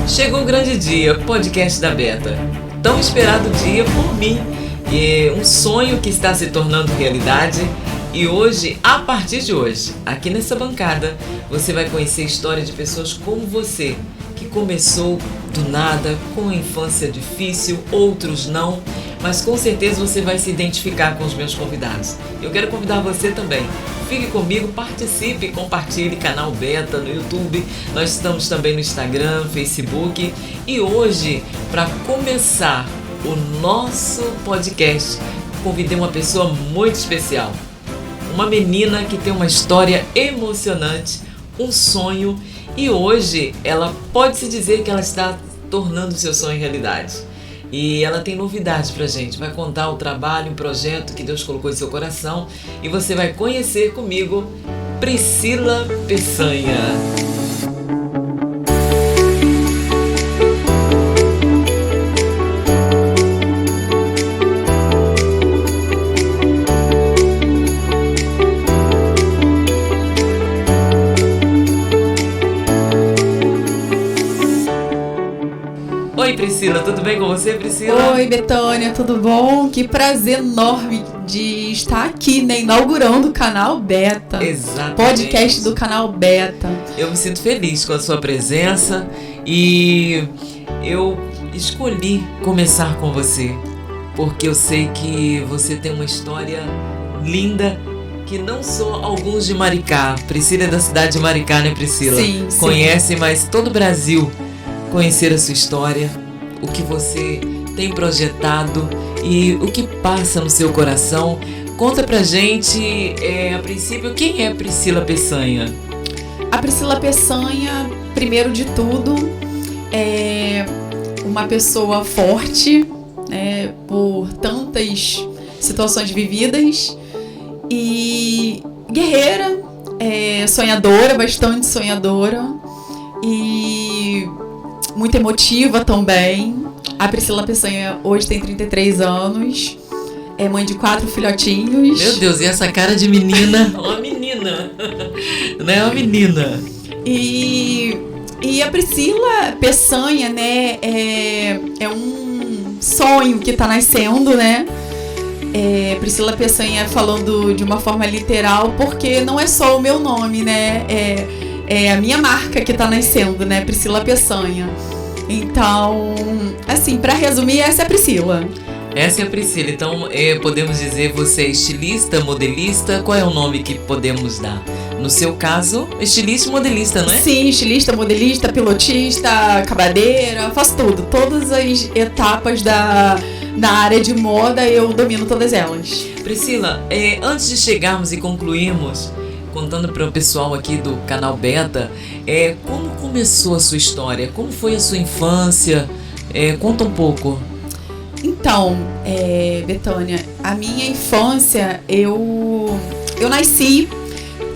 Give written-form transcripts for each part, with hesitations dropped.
Chegou o grande dia, podcast da Beta. Tão esperado dia por mim. É um sonho que está se tornando realidade. E hoje, a partir de hoje, aqui nessa bancada, você vai conhecer a história de pessoas como você, que começou do nada, com uma infância difícil, outros não, mas com certeza você vai se identificar com os meus convidados. Eu quero convidar você também. Fique comigo, participe, compartilhe canal Beta no YouTube. Nós estamos também no Instagram, Facebook. E hoje, para começar o nosso podcast, convidei uma pessoa muito especial. Uma menina que tem uma história emocionante, um sonho, e hoje ela pode-se dizer que ela está tornando seu sonho realidade. E ela tem novidades pra gente, vai contar o trabalho, o projeto que Deus colocou em seu coração, e você vai conhecer comigo Priscila Peçanha. Oi Priscila, tudo bem com você, Priscila? Oi Betânia, tudo bom? Que prazer enorme de estar aqui, né? Inaugurando o canal Beta. Exatamente. Podcast do canal Beta. Eu me sinto feliz com a sua presença e eu escolhi começar com você porque eu sei que você tem uma história linda que não só alguns de Maricá, Priscila é da cidade de Maricá, né Priscila? Sim. Conhecem, mas todo o Brasil conhecer a sua história, o que você tem projetado e o que passa no seu coração. Conta pra gente, a princípio, quem é Priscila Peçanha? A Priscila Peçanha, primeiro de tudo, é uma pessoa forte, né, por tantas situações vividas, e guerreira, sonhadora, bastante sonhadora, e muito emotiva também. A Priscila Peçanha hoje tem 33 anos, é mãe de 4 filhotinhos. Meu Deus, e essa cara de menina? Uma menina, não é uma menina. E a Priscila Peçanha, né, é um sonho que tá nascendo, né? Priscila Peçanha falando de uma forma literal, porque não é só o meu nome, né? É a minha marca que tá nascendo, né? Priscila Peçanha. Então, assim, pra resumir, essa é a Priscila. Essa é a Priscila. Então, podemos dizer, você é estilista, modelista? Qual é o nome que podemos dar? No seu caso, estilista e modelista, não é? Sim, estilista, modelista, pilotista, acabadeira, faço tudo. Todas as etapas da área de moda, eu domino todas elas. Priscila, antes de chegarmos e concluirmos, contando para o pessoal aqui do canal Beta, como começou a sua história? Como foi a sua infância? Conta um pouco. Então, Betânia, a minha infância, eu nasci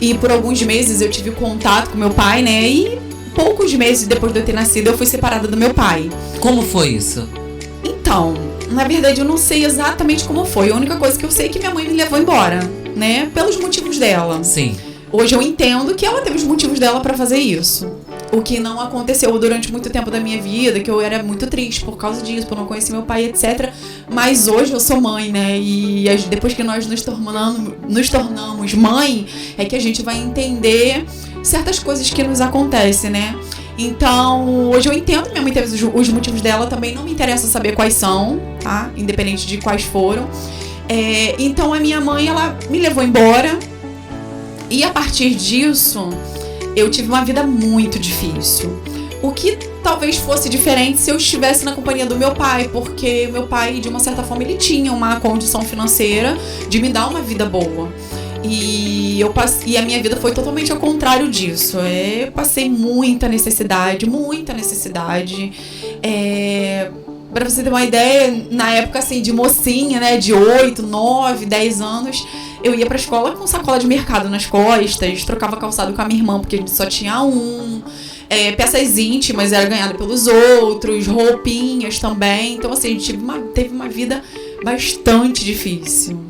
e por alguns meses eu tive contato com meu pai, né? E poucos meses depois de eu ter nascido, eu fui separada do meu pai. Como foi isso? Então, na verdade, eu não sei exatamente como foi. A única coisa que eu sei é que minha mãe me levou embora, né? Pelos motivos dela. Sim. Hoje eu entendo que ela teve os motivos dela pra fazer isso. O que não aconteceu durante muito tempo da minha vida, que eu era muito triste por causa disso, por não conhecer meu pai, etc. Mas hoje eu sou mãe, né? E depois que nós nos tornamos mãe, é que a gente vai entender certas coisas que nos acontecem, né? Então, hoje eu entendo, minha mãe teve os motivos dela, também não me interessa saber quais são, tá? Independente de quais foram. Então, a minha mãe, ela me levou embora. E a partir disso, eu tive uma vida muito difícil. O que talvez fosse diferente se eu estivesse na companhia do meu pai, porque meu pai, de uma certa forma, ele tinha uma condição financeira de me dar uma vida boa. E a minha vida foi totalmente ao contrário disso. Eu passei muita necessidade. Pra você ter uma ideia, na época assim, de mocinha, né, de 8, 9, 10 anos, eu ia pra escola com sacola de mercado nas costas, trocava calçado com a minha irmã, porque a gente só tinha um. Peças íntimas era ganhada pelos outros, roupinhas também. Então, assim, a gente teve uma vida bastante difícil.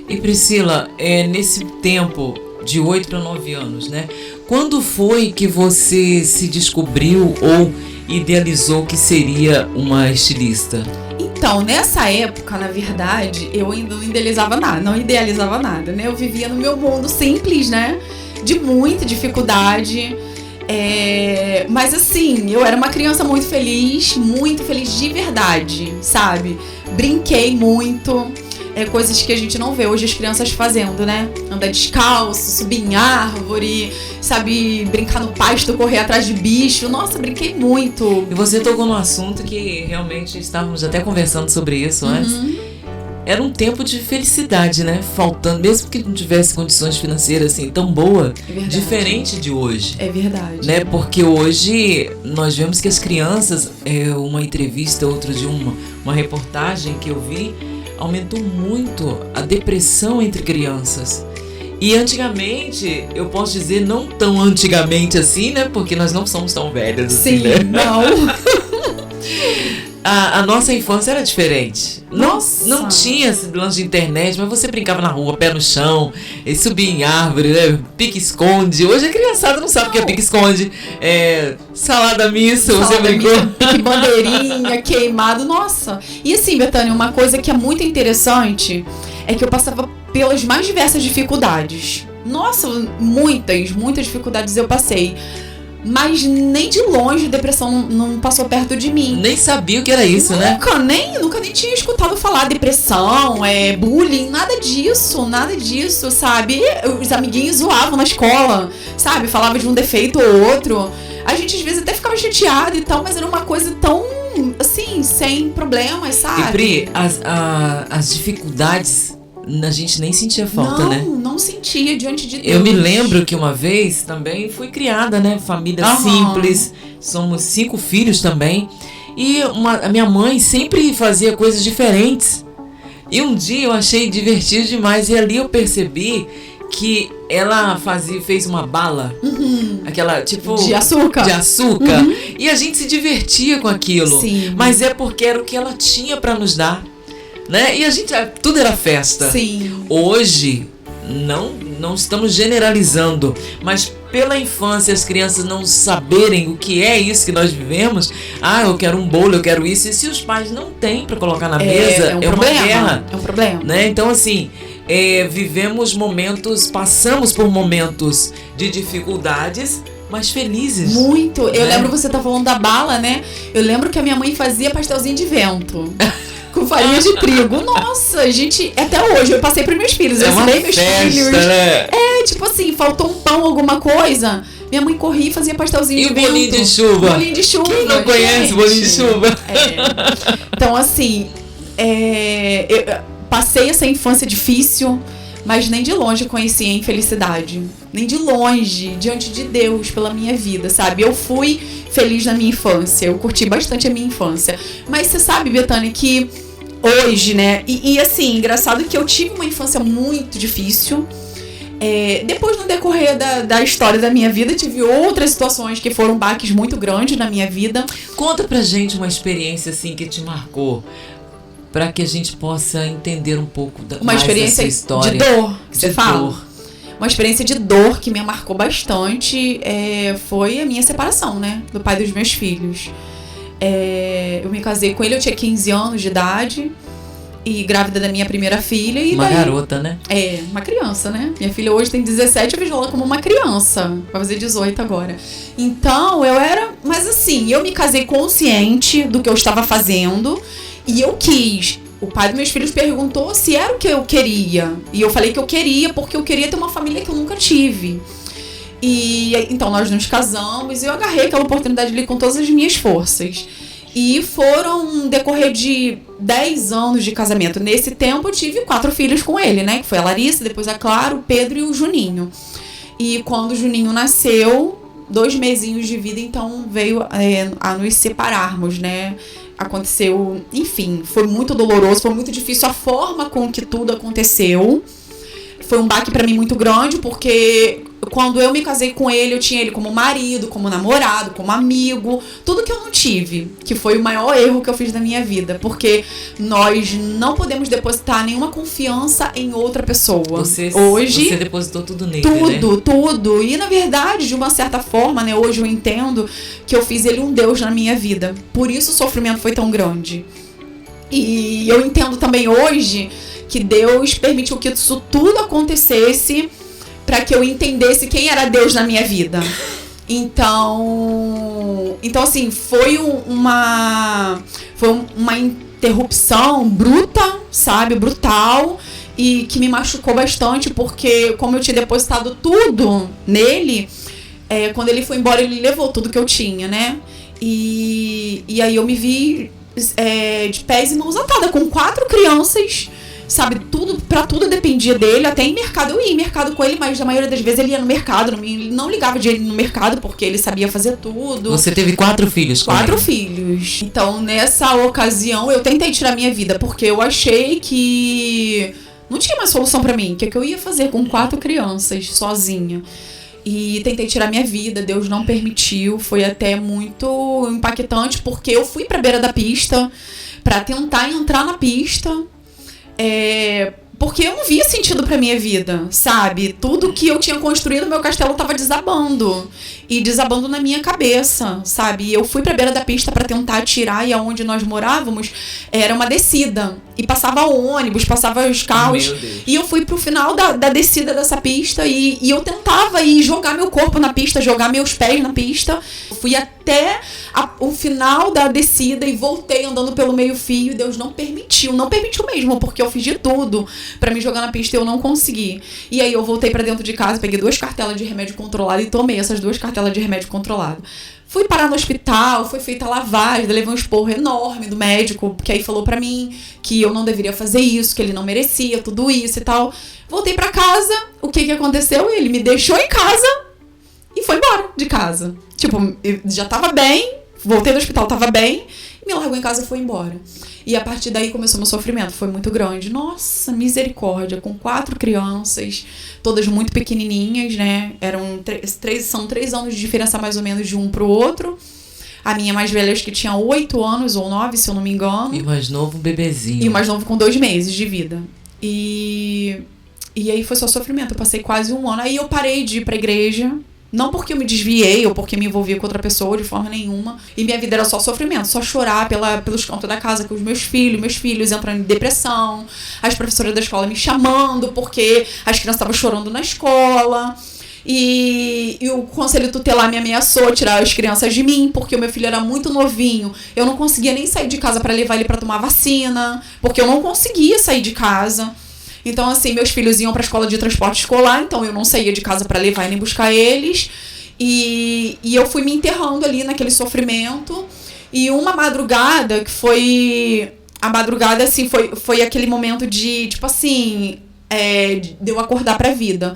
E Priscila, nesse tempo de 8 para 9 anos, né? Quando foi que você se descobriu ou idealizou que seria uma estilista? Então, nessa época, na verdade, eu ainda não idealizava nada, né? Eu vivia no meu mundo simples, né? De muita dificuldade. Mas assim, eu era uma criança muito feliz de verdade, sabe? Brinquei muito. Coisas que a gente não vê hoje as crianças fazendo, né? Andar descalço, subir em árvore, sabe? Brincar no pasto, correr atrás de bicho. Nossa, brinquei muito. E você tocou num assunto que realmente estávamos até conversando sobre isso antes. Era um tempo de felicidade, né? Faltando, mesmo que não tivesse condições financeiras assim tão boa, diferente de hoje. É verdade. Né? Porque hoje nós vemos que as crianças, uma entrevista outro dia, uma reportagem que eu vi, aumentou muito a depressão entre crianças. E antigamente, eu posso dizer, não tão antigamente assim, né? Porque nós não somos tão velhas assim, né? Não. A nossa infância era diferente. Nossa. Não tinha esse lance de internet, mas você brincava na rua, pé no chão, subia em árvore, né? Pique-esconde. Hoje a criançada não sabe o que é pique-esconde. Salada mista, você brincou? Pique-bandeirinha, queimado, nossa. E assim, Betânia, uma coisa que é muito interessante é que eu passava pelas mais diversas dificuldades. Nossa, muitas dificuldades eu passei. Mas nem de longe a depressão não passou perto de mim. Nem sabia o que era isso, né? Nunca nem tinha escutado falar depressão, bullying, nada disso, sabe? Os amiguinhos zoavam na escola, sabe? Falava de um defeito ou outro. A gente às vezes até ficava chateado e tal, mas era uma coisa tão, assim, sem problemas, sabe? E Pri, as dificuldades a gente nem sentia falta, né? Não sentia diante de Deus. Eu me lembro que uma vez também fui criada, né? Família simples, somos 5 filhos também. E a minha mãe sempre fazia coisas diferentes. E um dia eu achei divertido demais. E ali eu percebi que ela fez uma bala, aquela tipo de açúcar. E a gente se divertia com aquilo. Sim. Mas é porque era o que ela tinha para nos dar. Né? E a gente, tudo era festa. Sim. Hoje, não estamos generalizando, mas pela infância, as crianças não saberem o que é isso que nós vivemos. Eu quero um bolo, eu quero isso. E se os pais não têm para colocar na mesa, uma guerra. É um problema. Né? Então, assim, passamos por momentos de dificuldades, mas felizes. Muito. Eu lembro, você tá falando da bala, né? Eu lembro que a minha mãe fazia pastelzinho de vento. Com farinha de trigo. Nossa, gente, até hoje eu passei pros meus filhos. Eu ensinei meus filhos. Né? Tipo assim, faltou um pão, alguma coisa. Minha mãe corria e fazia pastelzinho de vento. E o bolinho de chuva? Bolinho de chuva. Quem não conhece bolinho de chuva? Então, assim, eu passei essa infância difícil, mas nem de longe conheci a infelicidade. Nem de longe, diante de Deus, pela minha vida, sabe? Eu fui feliz na minha infância, eu curti bastante a minha infância. Mas você sabe, Betânia, que hoje, né? E assim, engraçado que eu tive uma infância muito difícil. Depois, no decorrer da história da minha vida, tive outras situações que foram baques muito grandes na minha vida. Conta pra gente uma experiência assim que te marcou, para que a gente possa entender um pouco uma experiência dessa história de dor, que você fala. Uma experiência de dor que me marcou bastante foi a minha separação, né? Do pai dos meus filhos. Eu me casei com ele, eu tinha 15 anos de idade. E grávida da minha primeira filha. E uma garota, né? Uma criança, né? Minha filha hoje tem 17, eu vejo ela como uma criança. Vai fazer 18 agora. Então, eu era... Mas assim, eu me casei consciente do que eu estava fazendo. E eu quis. O pai dos meus filhos perguntou se era o que eu queria. E eu falei que eu queria, porque eu queria ter uma família que eu nunca tive. E então nós nos casamos e eu agarrei aquela oportunidade ali com todas as minhas forças. E foram um decorrer de 10 anos de casamento. Nesse tempo eu tive 4 filhos com ele, né? Que foi a Larissa, depois a Clara, o Pedro e o Juninho. E quando o Juninho nasceu, 2 mesinhos de vida, então veio a nos separarmos, né? Aconteceu, enfim, foi muito doloroso, foi muito difícil a forma com que tudo aconteceu. Foi um baque pra mim muito grande, porque quando eu me casei com ele, eu tinha ele como marido, como namorado, como amigo, tudo que eu não tive, que foi o maior erro que eu fiz da minha vida, porque nós não podemos depositar nenhuma confiança em outra pessoa. Você depositou tudo nele, tudo. E na verdade, de uma certa forma, né, hoje eu entendo que eu fiz ele um Deus na minha vida. Por isso o sofrimento foi tão grande. E eu entendo também hoje que Deus permitiu que isso tudo acontecesse para que eu entendesse quem era Deus na minha vida. Então assim, foi uma interrupção bruta, sabe? Brutal. E que me machucou bastante, porque como eu tinha depositado tudo nele, quando ele foi embora, ele levou tudo que eu tinha, né? E aí eu me vi de pés e mãos atadas, com 4 crianças, sabe? Pra tudo dependia dele, até em mercado. Eu ia em mercado com ele, mas a maioria das vezes ele ia no mercado, ele não ligava de ele no mercado, porque ele sabia fazer tudo. Você teve 4 filhos com 4 ele? filhos. Então, nessa ocasião, eu tentei tirar minha vida, porque eu achei que não tinha mais solução pra mim. O que eu ia fazer com 4 crianças, sozinha? E tentei tirar minha vida, Deus não permitiu. Foi até muito impactante, porque eu fui pra beira da pista pra tentar entrar na pista, porque eu não via sentido pra minha vida, sabe? Tudo que eu tinha construído, meu castelo tava desabando. E desabando na minha cabeça, sabe? E eu fui pra beira da pista pra tentar tirar, e aonde nós morávamos era uma descida. E passava ônibus, passava os carros. E eu fui pro final da descida dessa pista e eu tentava ir jogar meu corpo na pista, jogar meus pés na pista. Fui até o final da descida e voltei andando pelo meio-fio. Deus não permitiu mesmo, porque eu fiz de tudo pra me jogar na pista e eu não consegui. E aí eu voltei pra dentro de casa, peguei 2 cartelas de remédio controlado e tomei essas 2 cartelas de remédio controlado. Fui parar no hospital, foi feita a lavagem, levei um esporro enorme do médico, que aí falou pra mim que eu não deveria fazer isso, que ele não merecia tudo isso e tal. Voltei pra casa, o que aconteceu? Ele me deixou em casa e foi embora de casa. Tipo, eu já tava bem, voltei do hospital, tava bem, me largou em casa e foi embora. E a partir daí começou meu sofrimento, foi muito grande. Nossa, misericórdia, com 4 crianças, todas muito pequenininhas, né? São 3 anos de diferença mais ou menos de um pro outro. A minha mais velha, acho que tinha 8 anos ou 9, se eu não me engano. E o mais novo, um bebezinho. E o mais novo com 2 meses de vida. E aí foi só sofrimento, eu passei quase 1 ano. Aí eu parei de ir pra igreja. Não porque eu me desviei ou porque me envolvia com outra pessoa de forma nenhuma. E minha vida era só sofrimento, só chorar pelos cantos da casa com os meus filhos entrando em depressão, as professoras da escola me chamando porque as crianças estavam chorando na escola. E o conselho tutelar me ameaçou tirar as crianças de mim, porque o meu filho era muito novinho. Eu não conseguia nem sair de casa para levar ele para tomar vacina, porque eu não conseguia sair de casa. Então, assim, meus filhos iam pra escola de transporte escolar, então eu não saía de casa pra levar e nem buscar eles. E eu fui me enterrando ali naquele sofrimento. E uma madrugada, que foi... A madrugada, assim, foi aquele momento de, tipo assim, de eu acordar pra vida.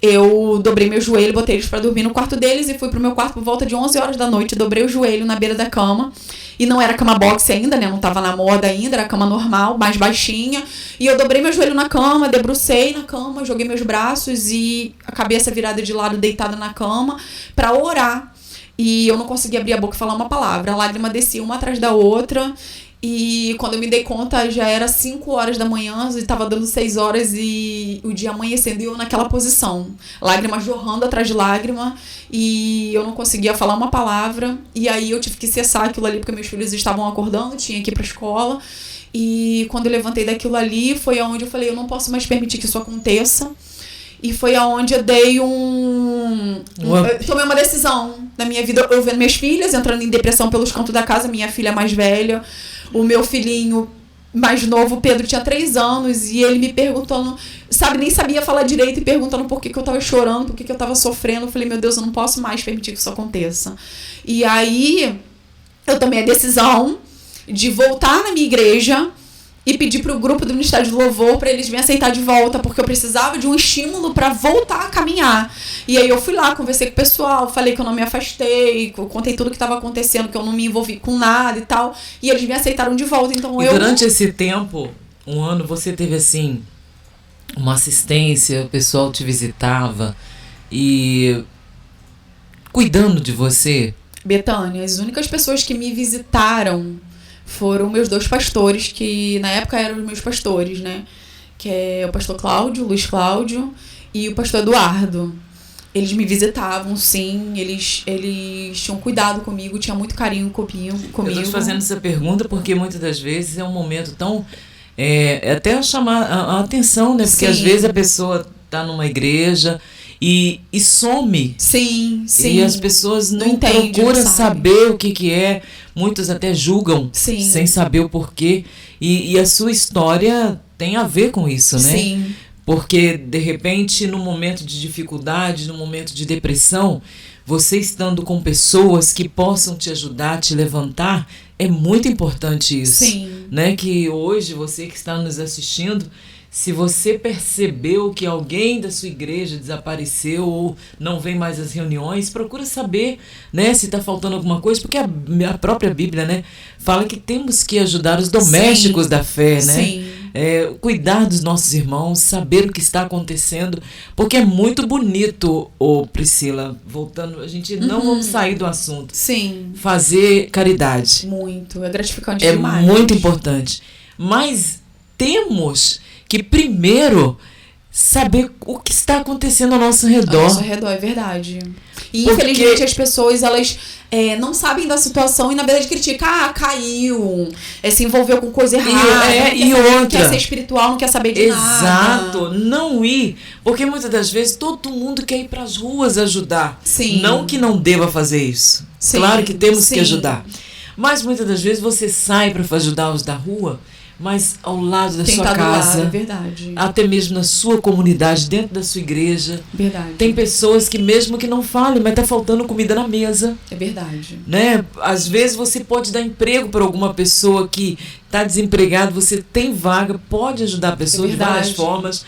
Eu dobrei meu joelho, botei eles pra dormir no quarto deles e fui pro meu quarto por volta de 11 horas da noite. Dobrei o joelho na beira da cama. E não era cama box ainda, né? Não tava na moda ainda, era cama normal, mais baixinha. E eu dobrei meu joelho na cama, debrucei na cama, joguei meus braços e a cabeça virada de lado, deitada na cama, pra orar. E eu não conseguia abrir a boca e falar uma palavra. A lágrima descia uma atrás da outra. E quando eu me dei conta, já era 5 horas da manhã, e tava dando 6 horas e o dia amanhecendo e eu naquela posição. Lágrima jorrando atrás de lágrima e eu não conseguia falar uma palavra. E aí eu tive que cessar aquilo ali porque meus filhos estavam acordando, tinha que ir pra escola. E quando eu levantei daquilo ali, foi aonde eu falei, eu não posso mais permitir que isso aconteça. E foi aonde eu dei eu tomei uma decisão na minha vida. Eu vendo minhas filhas entrando em depressão pelos cantos da casa, minha filha mais velha. O meu filhinho mais novo, Pedro, tinha 3 anos e ele me perguntando, sabe, nem sabia falar direito e perguntando por que eu tava chorando, por que eu tava sofrendo. Eu falei, meu Deus, eu não posso mais permitir que isso aconteça. E aí eu tomei a decisão de voltar na minha igreja e pedir pro grupo do Ministério de Louvor para eles me aceitar de volta, porque eu precisava de um estímulo para voltar a caminhar. E aí eu fui lá, conversei com o pessoal, falei que eu não me afastei, contei tudo que estava acontecendo, que eu não me envolvi com nada e tal, e eles me aceitaram de volta. Então durante esse tempo, 1 ano, você teve assim uma assistência, o pessoal te visitava, e cuidando de você? Betânia, as únicas pessoas que me visitaram foram meus 2 pastores, que na época eram os meus pastores, né? Que é o pastor Cláudio, Luiz Cláudio, e o pastor Eduardo. Eles me visitavam, sim, eles tinham cuidado comigo, tinham muito carinho comigo. Eu estou te fazendo essa pergunta porque muitas das vezes é um momento tão... até chamar a atenção, né? Porque sim. Às vezes a pessoa está numa igreja e some. Sim, sim. E as pessoas não entende, procuram não saber o que é. Muitos até julgam sim. sem saber o porquê. E a sua história tem a ver com isso, né? Sim. Porque, de repente, no momento de dificuldade, no momento de depressão, você estando com pessoas que possam te ajudar, te levantar, é muito importante isso. Sim. Né? Que hoje, você que está nos assistindo, se você percebeu que alguém da sua igreja desapareceu ou não vem mais às reuniões, procura saber, né, se está faltando alguma coisa, porque a própria Bíblia, né, fala que temos que ajudar os domésticos sim. da fé, né? Sim. Cuidar dos nossos irmãos, saber o que está acontecendo, porque é muito bonito, Priscila, voltando, a gente não vamos sair do assunto. Sim. Fazer caridade. Muito, é gratificante demais. demais. É muito importante. Mas temos que primeiro saber o que está acontecendo ao nosso redor. Ao nosso redor, é verdade. E infelizmente as pessoas, elas não sabem da situação e na verdade criticam, caiu, se envolveu com coisa errada, não quer ser espiritual, não quer saber de nada. Exato, não ir, porque muitas das vezes todo mundo quer ir para as ruas ajudar. Sim. Não que não deva fazer isso. Sim. Claro que temos Sim. que ajudar. Mas muitas das vezes você sai para ajudar os da rua, mas ao lado da sua casa, lado, é verdade. Até mesmo na sua comunidade, dentro da sua igreja. Verdade. Tem pessoas que mesmo que não falem, mas tá faltando comida na mesa. É verdade. Né? Às vezes você pode dar emprego para alguma pessoa que está desempregada, você tem vaga, pode ajudar a pessoa de várias formas.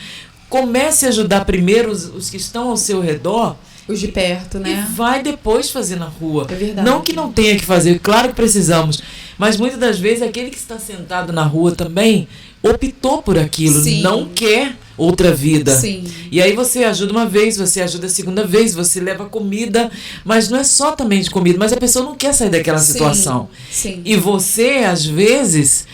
Comece a ajudar primeiro os que estão ao seu redor. Os de perto, né? E vai depois fazer na rua. É verdade. Não que não tenha que fazer, claro que precisamos. Mas muitas das vezes aquele que está sentado na rua também optou por aquilo, sim. não quer outra vida. Sim. E aí você ajuda uma vez, você ajuda a segunda vez, você leva comida, mas não é só também de comida, mas a pessoa não quer sair daquela situação. Sim. E você, às vezes,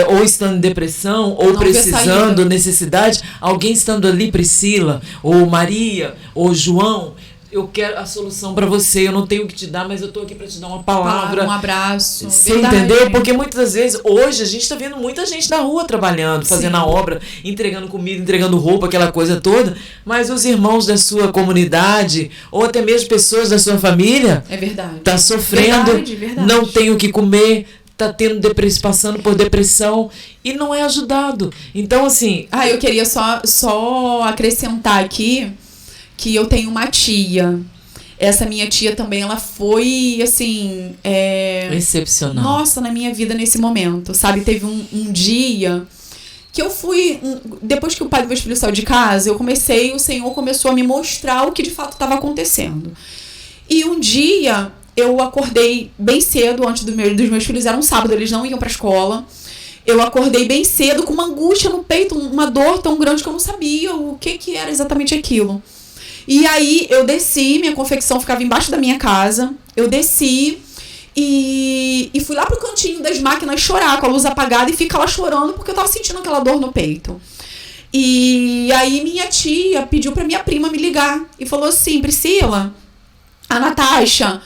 ou estando em depressão, ou não precisando, necessidade, alguém estando ali, Priscila, ou Maria, ou João, eu quero a solução para você, eu não tenho o que te dar, mas eu tô aqui para te dar uma palavra. Um abraço. Você entendeu? Porque muitas das vezes, hoje, a gente tá vendo muita gente na rua trabalhando, fazendo a obra, entregando comida, entregando roupa, aquela coisa toda, mas os irmãos da sua comunidade, ou até mesmo pessoas da sua família, é verdade. Tá sofrendo, verdade. Não tem o que comer, tá tendo passando por depressão e não é ajudado. Então, assim... eu queria só acrescentar aqui que eu tenho uma tia. Essa minha tia também, ela foi, assim... excepcional. Nossa, na minha vida nesse momento, sabe? Teve um dia que eu fui... Depois que o pai do meu filho saiu de casa, o Senhor começou a me mostrar o que de fato estava acontecendo. E um dia, eu acordei bem cedo, antes dos meus filhos, era um sábado, eles não iam pra escola. Eu acordei bem cedo com uma angústia no peito, uma dor tão grande que eu não sabia o que era exatamente aquilo. E aí eu desci, minha confecção ficava embaixo da minha casa, eu desci e fui lá pro cantinho das máquinas chorar com a luz apagada e ficar lá chorando porque eu tava sentindo aquela dor no peito. E aí minha tia pediu pra minha prima me ligar e falou assim, Priscila, a Natasha...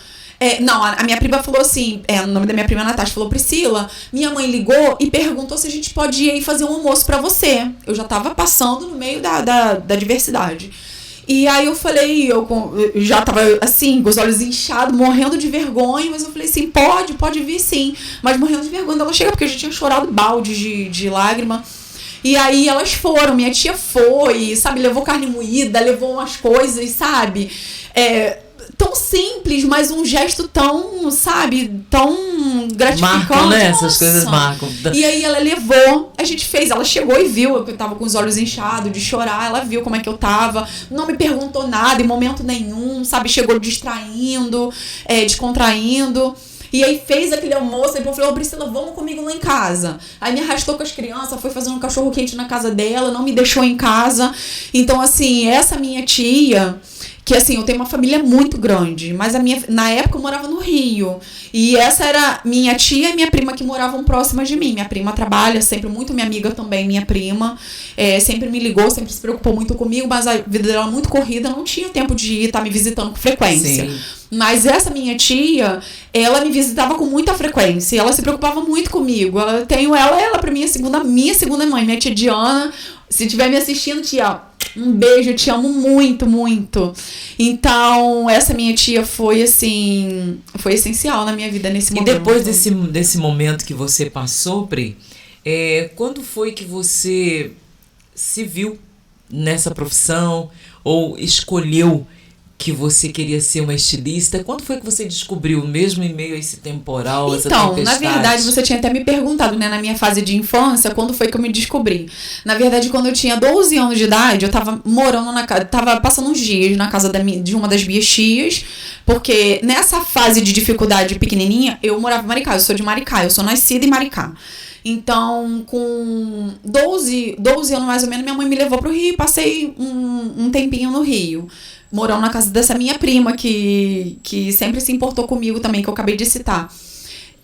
a minha prima falou assim, o nome da minha prima é Natasha, falou, Priscila, minha mãe ligou e perguntou se a gente pode ir aí fazer um almoço pra você. Eu já tava passando no meio da diversidade. E aí eu falei, eu já tava assim, com os olhos inchados, morrendo de vergonha, mas eu falei assim, pode vir sim. Mas morrendo de vergonha dela chegar, porque eu já tinha chorado baldes de lágrima. E aí elas foram, minha tia foi, sabe, levou carne moída, levou umas coisas, sabe, tão simples, mas um gesto tão, sabe, tão gratificante. Marcam, né? Essas coisas marcam. E aí ela levou, a gente fez, ela chegou e viu que eu tava com os olhos inchados de chorar, ela viu como é que eu tava, não me perguntou nada em momento nenhum, sabe, chegou distraindo, descontraindo. E aí fez aquele almoço, e eu falei, Priscila, vamos comigo lá em casa. Aí me arrastou com as crianças, foi fazer um cachorro quente na casa dela, não me deixou em casa. Então, assim, essa minha tia, que assim, eu tenho uma família muito grande, mas na época eu morava no Rio. E essa era minha tia e minha prima que moravam próximas de mim. Minha prima trabalha sempre muito, minha amiga também, minha prima. Sempre me ligou, sempre se preocupou muito comigo, mas a vida dela muito corrida, não tinha tempo de estar me visitando com frequência. Sim. Mas essa minha tia, ela me visitava com muita frequência. Ela se preocupava muito comigo. Eu tenho ela pra mim é minha segunda mãe, minha tia Diana. Se estiver me assistindo, tia, um beijo, eu te amo muito, muito. Então, essa minha tia foi, assim, foi essencial na minha vida nesse momento. E depois desse momento que você passou, Pri, quando foi que você se viu nessa profissão ou escolheu que você queria ser uma estilista? Quando foi que você descobriu, mesmo em meio a esse temporal, essa tempestade? Então, na verdade, você tinha até me perguntado, né, na minha fase de infância, quando foi que eu me descobri. Na verdade, quando eu tinha 12 anos de idade, eu tava morando tava passando uns dias na casa de uma das minhas tias, porque nessa fase de dificuldade pequenininha, eu morava em Maricá, eu sou de Maricá, eu sou nascida em Maricá. Então, com 12 anos mais ou menos, minha mãe me levou pro Rio, passei um tempinho no Rio, morando na casa dessa minha prima, que sempre se importou comigo também, que eu acabei de citar.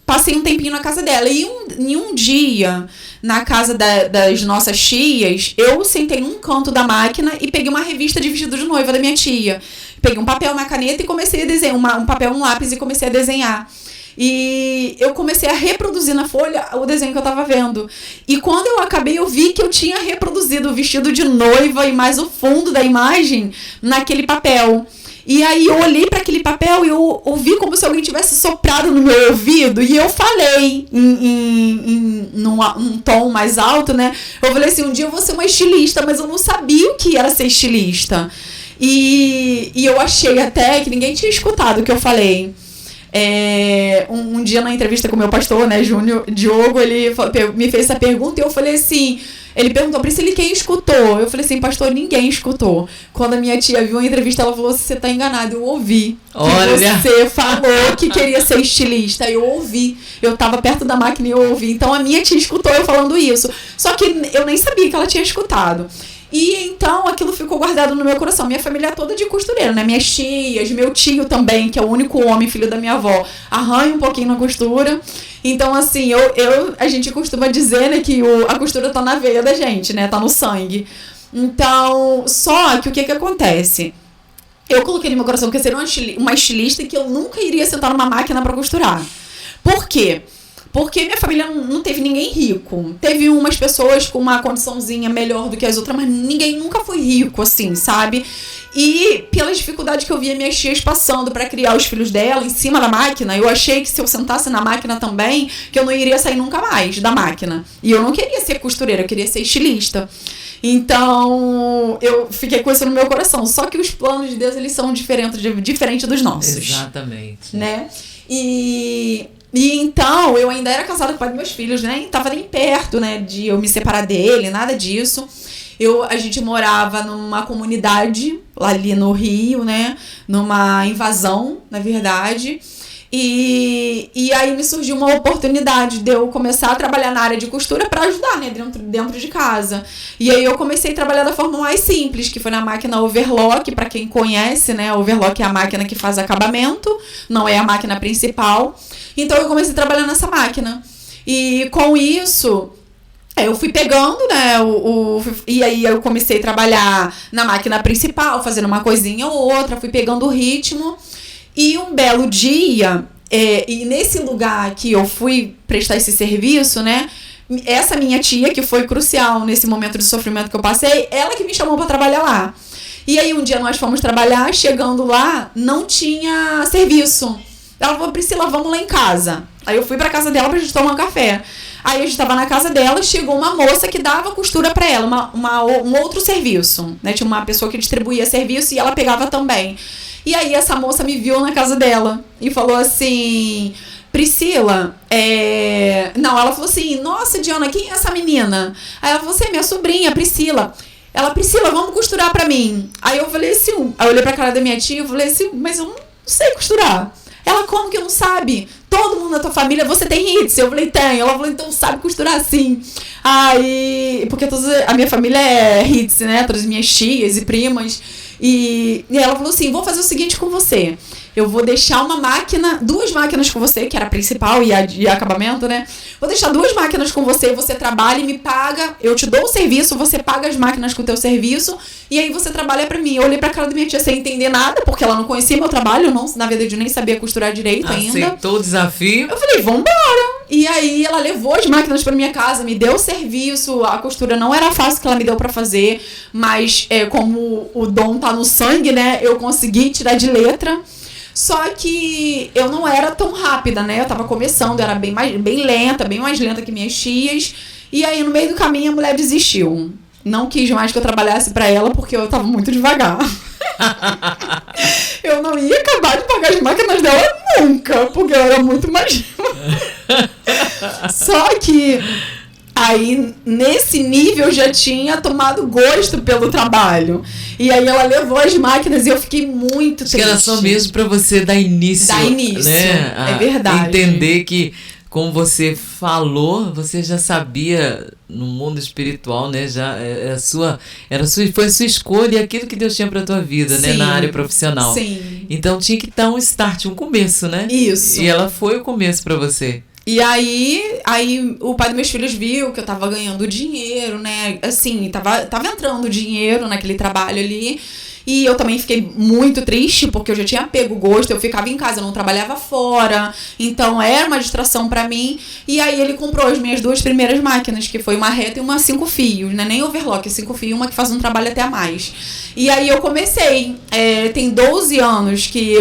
Passei um tempinho na casa dela. E em um dia, na casa das nossas tias, eu sentei num canto da máquina e peguei uma revista de vestido de noiva da minha tia. Peguei um papel, uma caneta e comecei a desenhar, um papel, um lápis e comecei a desenhar. E eu comecei a reproduzir na folha o desenho que eu tava vendo. E quando eu acabei, eu vi que eu tinha reproduzido o vestido de noiva e mais o fundo da imagem naquele papel. E aí eu olhei para aquele papel e eu ouvi como se alguém tivesse soprado no meu ouvido. E eu falei num tom mais alto, né? Eu falei assim, um dia eu vou ser uma estilista, mas eu não sabia o que era ser estilista. E eu achei até que ninguém tinha escutado o que eu falei. Um dia na entrevista com o meu pastor, né, Diogo, ele me fez essa pergunta e eu falei assim, ele perguntou, Priscila, quem escutou? Eu falei assim, pastor, ninguém escutou. Quando a minha tia viu a entrevista, ela falou, você tá enganado, eu ouvi. Olha. Que você falou que queria ser estilista, eu ouvi. Eu tava perto da máquina e eu ouvi. Então a minha tia escutou eu falando isso. Só que eu nem sabia que ela tinha escutado. E então aquilo ficou guardado no meu coração. Minha família é toda de costureira, né? Minhas tias, meu tio também, que é o único homem, filho da minha avó, arranha um pouquinho na costura. Então, assim, a gente costuma dizer, né, que a costura tá na veia da gente, né? Tá no sangue. Então, só que o que acontece? Eu coloquei no meu coração que eu seria uma estilista e que eu nunca iria sentar numa máquina pra costurar. Por quê? Porque minha família não teve ninguém rico. Teve umas pessoas com uma condiçãozinha melhor do que as outras, mas ninguém nunca foi rico, assim, sabe? E pela dificuldade que eu via minhas tias passando pra criar os filhos dela em cima da máquina, eu achei que se eu sentasse na máquina também, que eu não iria sair nunca mais da máquina. E eu não queria ser costureira, eu queria ser estilista. Então, eu fiquei com isso no meu coração. Só que os planos de Deus, eles são diferentes dos nossos. Exatamente. Né? E então, eu ainda era casada com o pai dos meus filhos, né? E tava nem perto, né, de eu me separar dele, nada disso. A gente morava numa comunidade, lá ali no Rio, né? Numa invasão, na verdade. E aí me surgiu uma oportunidade de eu começar a trabalhar na área de costura para ajudar, né, dentro de casa. E aí eu comecei a trabalhar da forma mais simples, que foi na máquina overlock, para quem conhece, né, overlock é a máquina que faz acabamento, não é a máquina principal. Então eu comecei a trabalhar nessa máquina. E com isso, eu fui pegando, né, e aí eu comecei a trabalhar na máquina principal, fazendo uma coisinha ou outra, fui pegando o ritmo. E um belo dia, e nesse lugar que eu fui prestar esse serviço, né, essa minha tia, que foi crucial nesse momento de sofrimento que eu passei, ela que me chamou para trabalhar lá. E aí um dia nós fomos trabalhar, chegando lá, não tinha serviço. Ela falou, Priscila, vamos lá em casa. Aí eu fui pra casa dela pra gente tomar um café. Aí a gente tava na casa dela, chegou uma moça que dava costura pra ela, um outro serviço, né? Tinha uma pessoa que distribuía serviço e ela pegava também. E aí essa moça me viu na casa dela e falou assim, Priscila, Não, ela falou assim, nossa, Diana, quem é essa menina? Aí ela falou assim, minha sobrinha, Priscila. Ela, Priscila, vamos costurar pra mim. Aí eu falei assim, aí eu olhei pra cara da minha tia e falei assim, mas eu não sei costurar. Ela, como que não sabe? Todo mundo na tua família, você tem hits? Eu falei, tem. Ela falou, então sabe costurar sim. Aí, porque a minha família é hits, né? Todas as minhas tias e primas. E ela falou assim, vou fazer o seguinte com você. Eu vou deixar duas máquinas com você, que era a principal e a de acabamento, né? Vou deixar 2 máquinas com você, você trabalha e me paga, eu te dou o serviço, você paga as máquinas com o teu serviço, e aí você trabalha pra mim. Eu olhei pra cara da minha tia sem entender nada, porque ela não conhecia meu trabalho, na verdade eu nem sabia costurar direito ainda. Aceitou o desafio. Eu falei, vambora! E aí ela levou as máquinas pra minha casa, me deu o serviço, a costura não era fácil que ela me deu pra fazer, mas como o dom tá no sangue, né, eu consegui tirar de letra. Só que eu não era tão rápida, né? Eu tava começando, eu era bem lenta, bem mais lenta que minhas tias. E aí, no meio do caminho, a mulher desistiu. Não quis mais que eu trabalhasse pra ela, porque eu tava muito devagar. Eu não ia acabar de pagar as máquinas dela nunca, porque eu era muito mais... Só que... Aí, nesse nível, eu já tinha tomado gosto pelo trabalho. E aí, ela levou as máquinas e eu fiquei muito triste. Acho que era só mesmo pra você dar início. Né? É verdade. Entender que, como você falou, você já sabia no mundo espiritual, né? Já foi a sua escolha e aquilo que Deus tinha pra tua vida, né? Na área profissional. Sim. Então, tinha que dar um start, um começo, né? Isso. E ela foi o começo pra você. E aí o pai dos meus filhos viu que eu tava ganhando dinheiro, né? Assim, tava entrando dinheiro naquele trabalho ali. E eu também fiquei muito triste, porque eu já tinha pego gosto, eu ficava em casa, eu não trabalhava fora, então era uma distração pra mim. E aí ele comprou as minhas 2 primeiras máquinas, que foi uma reta e uma 5 fios, né? Nem overlock, 5 fios, uma que faz um trabalho até a mais. E aí eu comecei, tem 12 anos que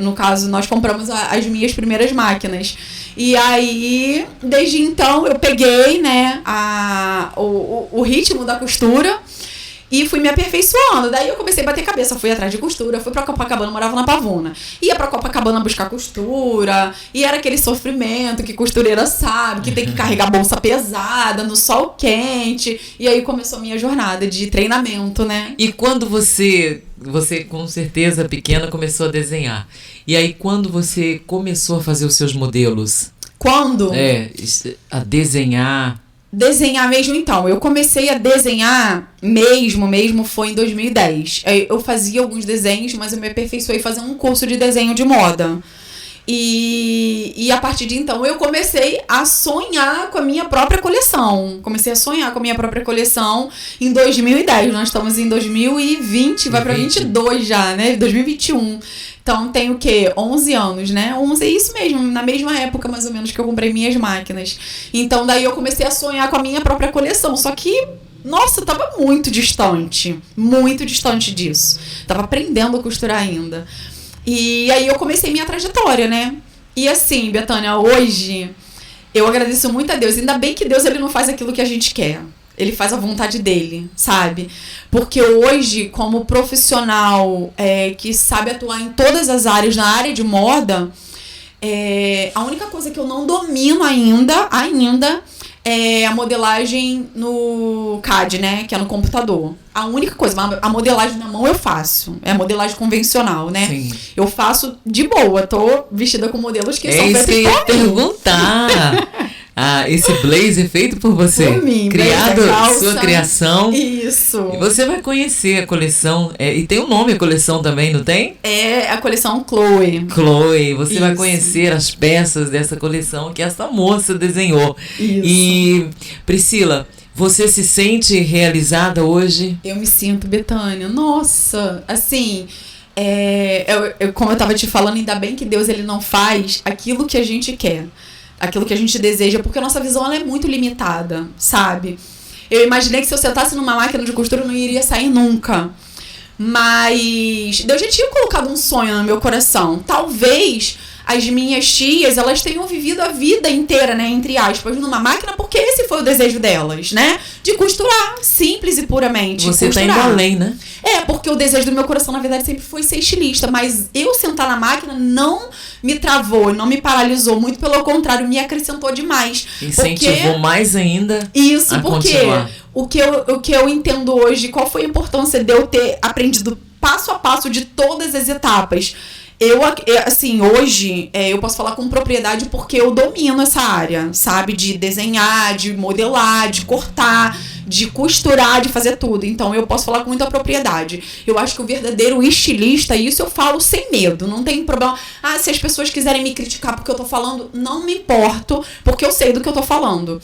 no caso, nós compramos as minhas primeiras máquinas. E aí, desde então, eu peguei, né, o ritmo da costura e fui me aperfeiçoando. Daí eu comecei a bater cabeça, fui atrás de costura, fui pra Copacabana, morava na Pavuna. Ia pra Copacabana buscar costura, e era aquele sofrimento que costureira sabe, que tem que carregar bolsa pesada, no sol quente. E aí começou a minha jornada de treinamento, né? E quando você com certeza pequena começou a desenhar. E aí quando você começou a fazer os seus modelos? Quando? A desenhar... Desenhar mesmo, então. Eu comecei a desenhar mesmo foi em 2010. Eu fazia alguns desenhos, mas eu me aperfeiçoei fazendo um curso de desenho de moda. E a partir de então eu comecei a sonhar com a minha própria coleção. Em 2010. Nós estamos em 2020, vai pra 22 já, né? 2021. Então tem o quê? 11 anos, né? 11 é isso mesmo, na mesma época mais ou menos que eu comprei minhas máquinas. Então daí eu comecei a sonhar com a minha própria coleção. Só que, nossa, tava muito distante disso. Tava aprendendo a costurar ainda. E aí eu comecei minha trajetória, né? E assim, Betânia, hoje eu agradeço muito a Deus. Ainda bem que Deus ele não faz aquilo que a gente quer. Ele faz a vontade dele, sabe? Porque hoje, como profissional que sabe atuar em todas as áreas, na área de moda, a única coisa que eu não domino ainda é a modelagem no CAD, né? Que é no computador. A única coisa, a modelagem na mão eu faço. É a modelagem convencional, né? Sim. Eu faço de boa. Tô vestida com modelos que são feitos por mim. É isso que eu ia perguntar. Esse blazer feito por você. Por mim. Criado, sua criação. Isso. E você vai conhecer a coleção. E tem um nome a coleção também, não tem? É a coleção Chloe. Chloe. Você Isso. vai conhecer as peças dessa coleção que essa moça desenhou. Isso. E, Priscila, você se sente realizada hoje? Eu me sinto, Betânia. Nossa, assim... como eu tava te falando, ainda bem que Deus ele não faz aquilo que a gente quer. Aquilo que a gente deseja, porque a nossa visão ela é muito limitada, sabe? Eu imaginei que se eu sentasse numa máquina de costura eu não iria sair nunca. Mas Deus já tinha colocado um sonho no meu coração. Talvez as minhas tias, elas tenham vivido a vida inteira, né, entre aspas, numa máquina, porque esse foi o desejo delas, né? De costurar, simples e puramente. Você costurar. tá indo além, né? Porque o desejo do meu coração, na verdade, sempre foi ser estilista, mas eu sentar na máquina não me travou, não me paralisou, muito pelo contrário, me acrescentou demais. Incentivou mais ainda isso, a porque continuar. O que eu entendo hoje, qual foi a importância de eu ter aprendido passo a passo de todas as etapas. Assim, hoje, eu posso falar com propriedade porque eu domino essa área, sabe? De desenhar, de modelar, de cortar, de costurar, de fazer tudo. Então eu posso falar com muita propriedade. Eu acho que o verdadeiro estilista, isso eu falo sem medo, não tem problema. Se as pessoas quiserem me criticar porque eu tô falando, não me importo, porque eu sei do que eu tô falando.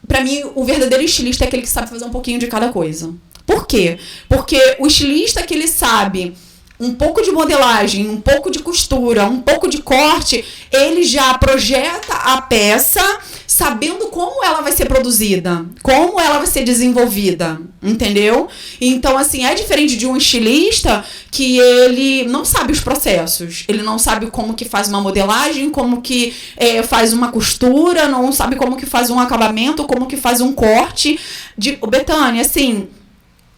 Pra mim, o verdadeiro estilista é aquele que sabe fazer um pouquinho de cada coisa. Por quê? Porque o estilista que ele sabe um pouco de modelagem, um pouco de costura, um pouco de corte, ele já projeta a peça sabendo como ela vai ser produzida, como ela vai ser desenvolvida, entendeu? Então, assim, é diferente de um estilista que ele não sabe os processos, ele não sabe como que faz uma modelagem, como que faz uma costura, não sabe como que faz um acabamento, como que faz um corte. Betânia, assim,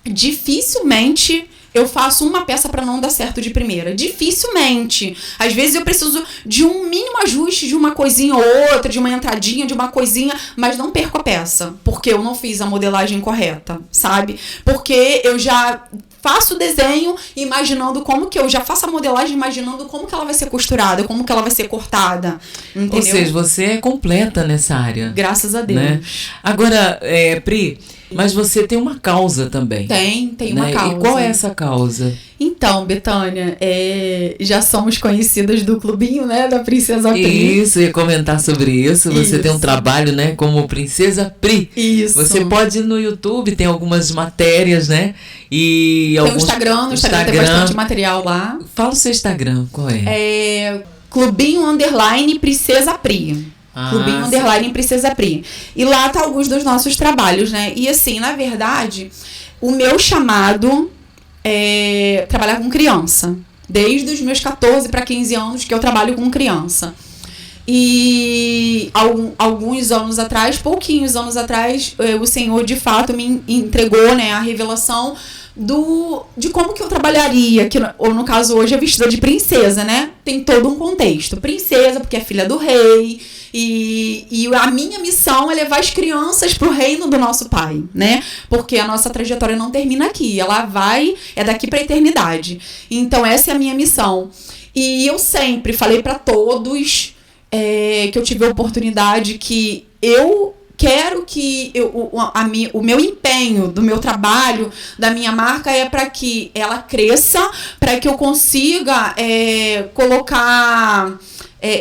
dificilmente eu faço uma peça para não dar certo de primeira. Dificilmente. Às vezes eu preciso de um mínimo ajuste de uma coisinha ou outra, de uma entradinha, de uma coisinha, mas não perco a peça, porque eu não fiz a modelagem correta, sabe? Porque eu já faço o desenho imaginando como que eu já faço a modelagem imaginando como que ela vai ser costurada, como que ela vai ser cortada, entendeu? Ou seja, você é completa nessa área. Graças a Deus. Né? Agora, Pri, mas você tem uma causa também. Tem uma causa. E qual é essa causa? Então, Betânia, já somos conhecidas do clubinho, né, da Princesa Pri. Isso, ia comentar sobre isso. Você tem um trabalho, né, como Princesa Pri. Isso. Você pode ir no YouTube, tem algumas matérias, né? E tem o Instagram, no Instagram tem bastante material lá. Fala o seu Instagram, qual é? Clubinho _ Princesa Pri. Clubinho _ Princesa Pri. E lá tá alguns dos nossos trabalhos, né? E assim, na verdade, o meu chamado é trabalhar com criança. Desde os meus 14 para 15 anos que eu trabalho com criança. E alguns anos atrás, pouquinhos anos atrás, o Senhor de fato me entregou, né, a revelação de como que eu trabalharia, ou no caso hoje é vestida de princesa, né? Tem todo um contexto. Princesa, porque é filha do rei, e a minha missão é levar as crianças pro reino do nosso Pai, né? Porque a nossa trajetória não termina aqui, ela é daqui pra eternidade. Então essa é a minha missão. E eu sempre falei pra todos que eu tive a oportunidade que eu quero que o meu empenho do meu trabalho, da minha marca, é para que ela cresça, para que eu consiga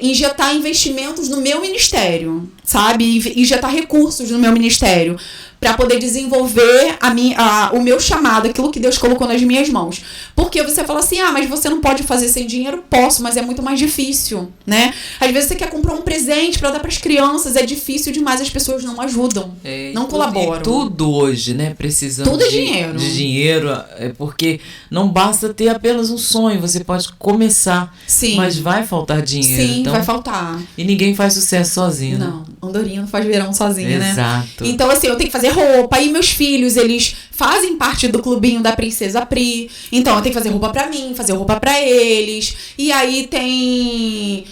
injetar investimentos no meu ministério, sabe? Injetar recursos no meu ministério para poder desenvolver o meu chamado, aquilo que Deus colocou nas minhas mãos. Porque você fala assim, mas você não pode fazer sem dinheiro? Posso, mas é muito mais difícil, né? Às vezes você quer comprar um presente para dar para as crianças, é difícil demais, as pessoas não ajudam, não colaboram. E tudo hoje, né, precisando tudo é dinheiro. De dinheiro, porque não basta ter apenas um sonho, você pode começar, sim, mas vai faltar dinheiro. Sim, então, vai faltar. E ninguém faz sucesso sozinho, né? Não, andorinha não faz verão sozinha, né? Exato. Então, assim, eu tenho que fazer roupa, e meus filhos, eles fazem parte do clubinho da Princesa Pri, então eu tenho que fazer roupa pra mim, fazer roupa pra eles, e aí tem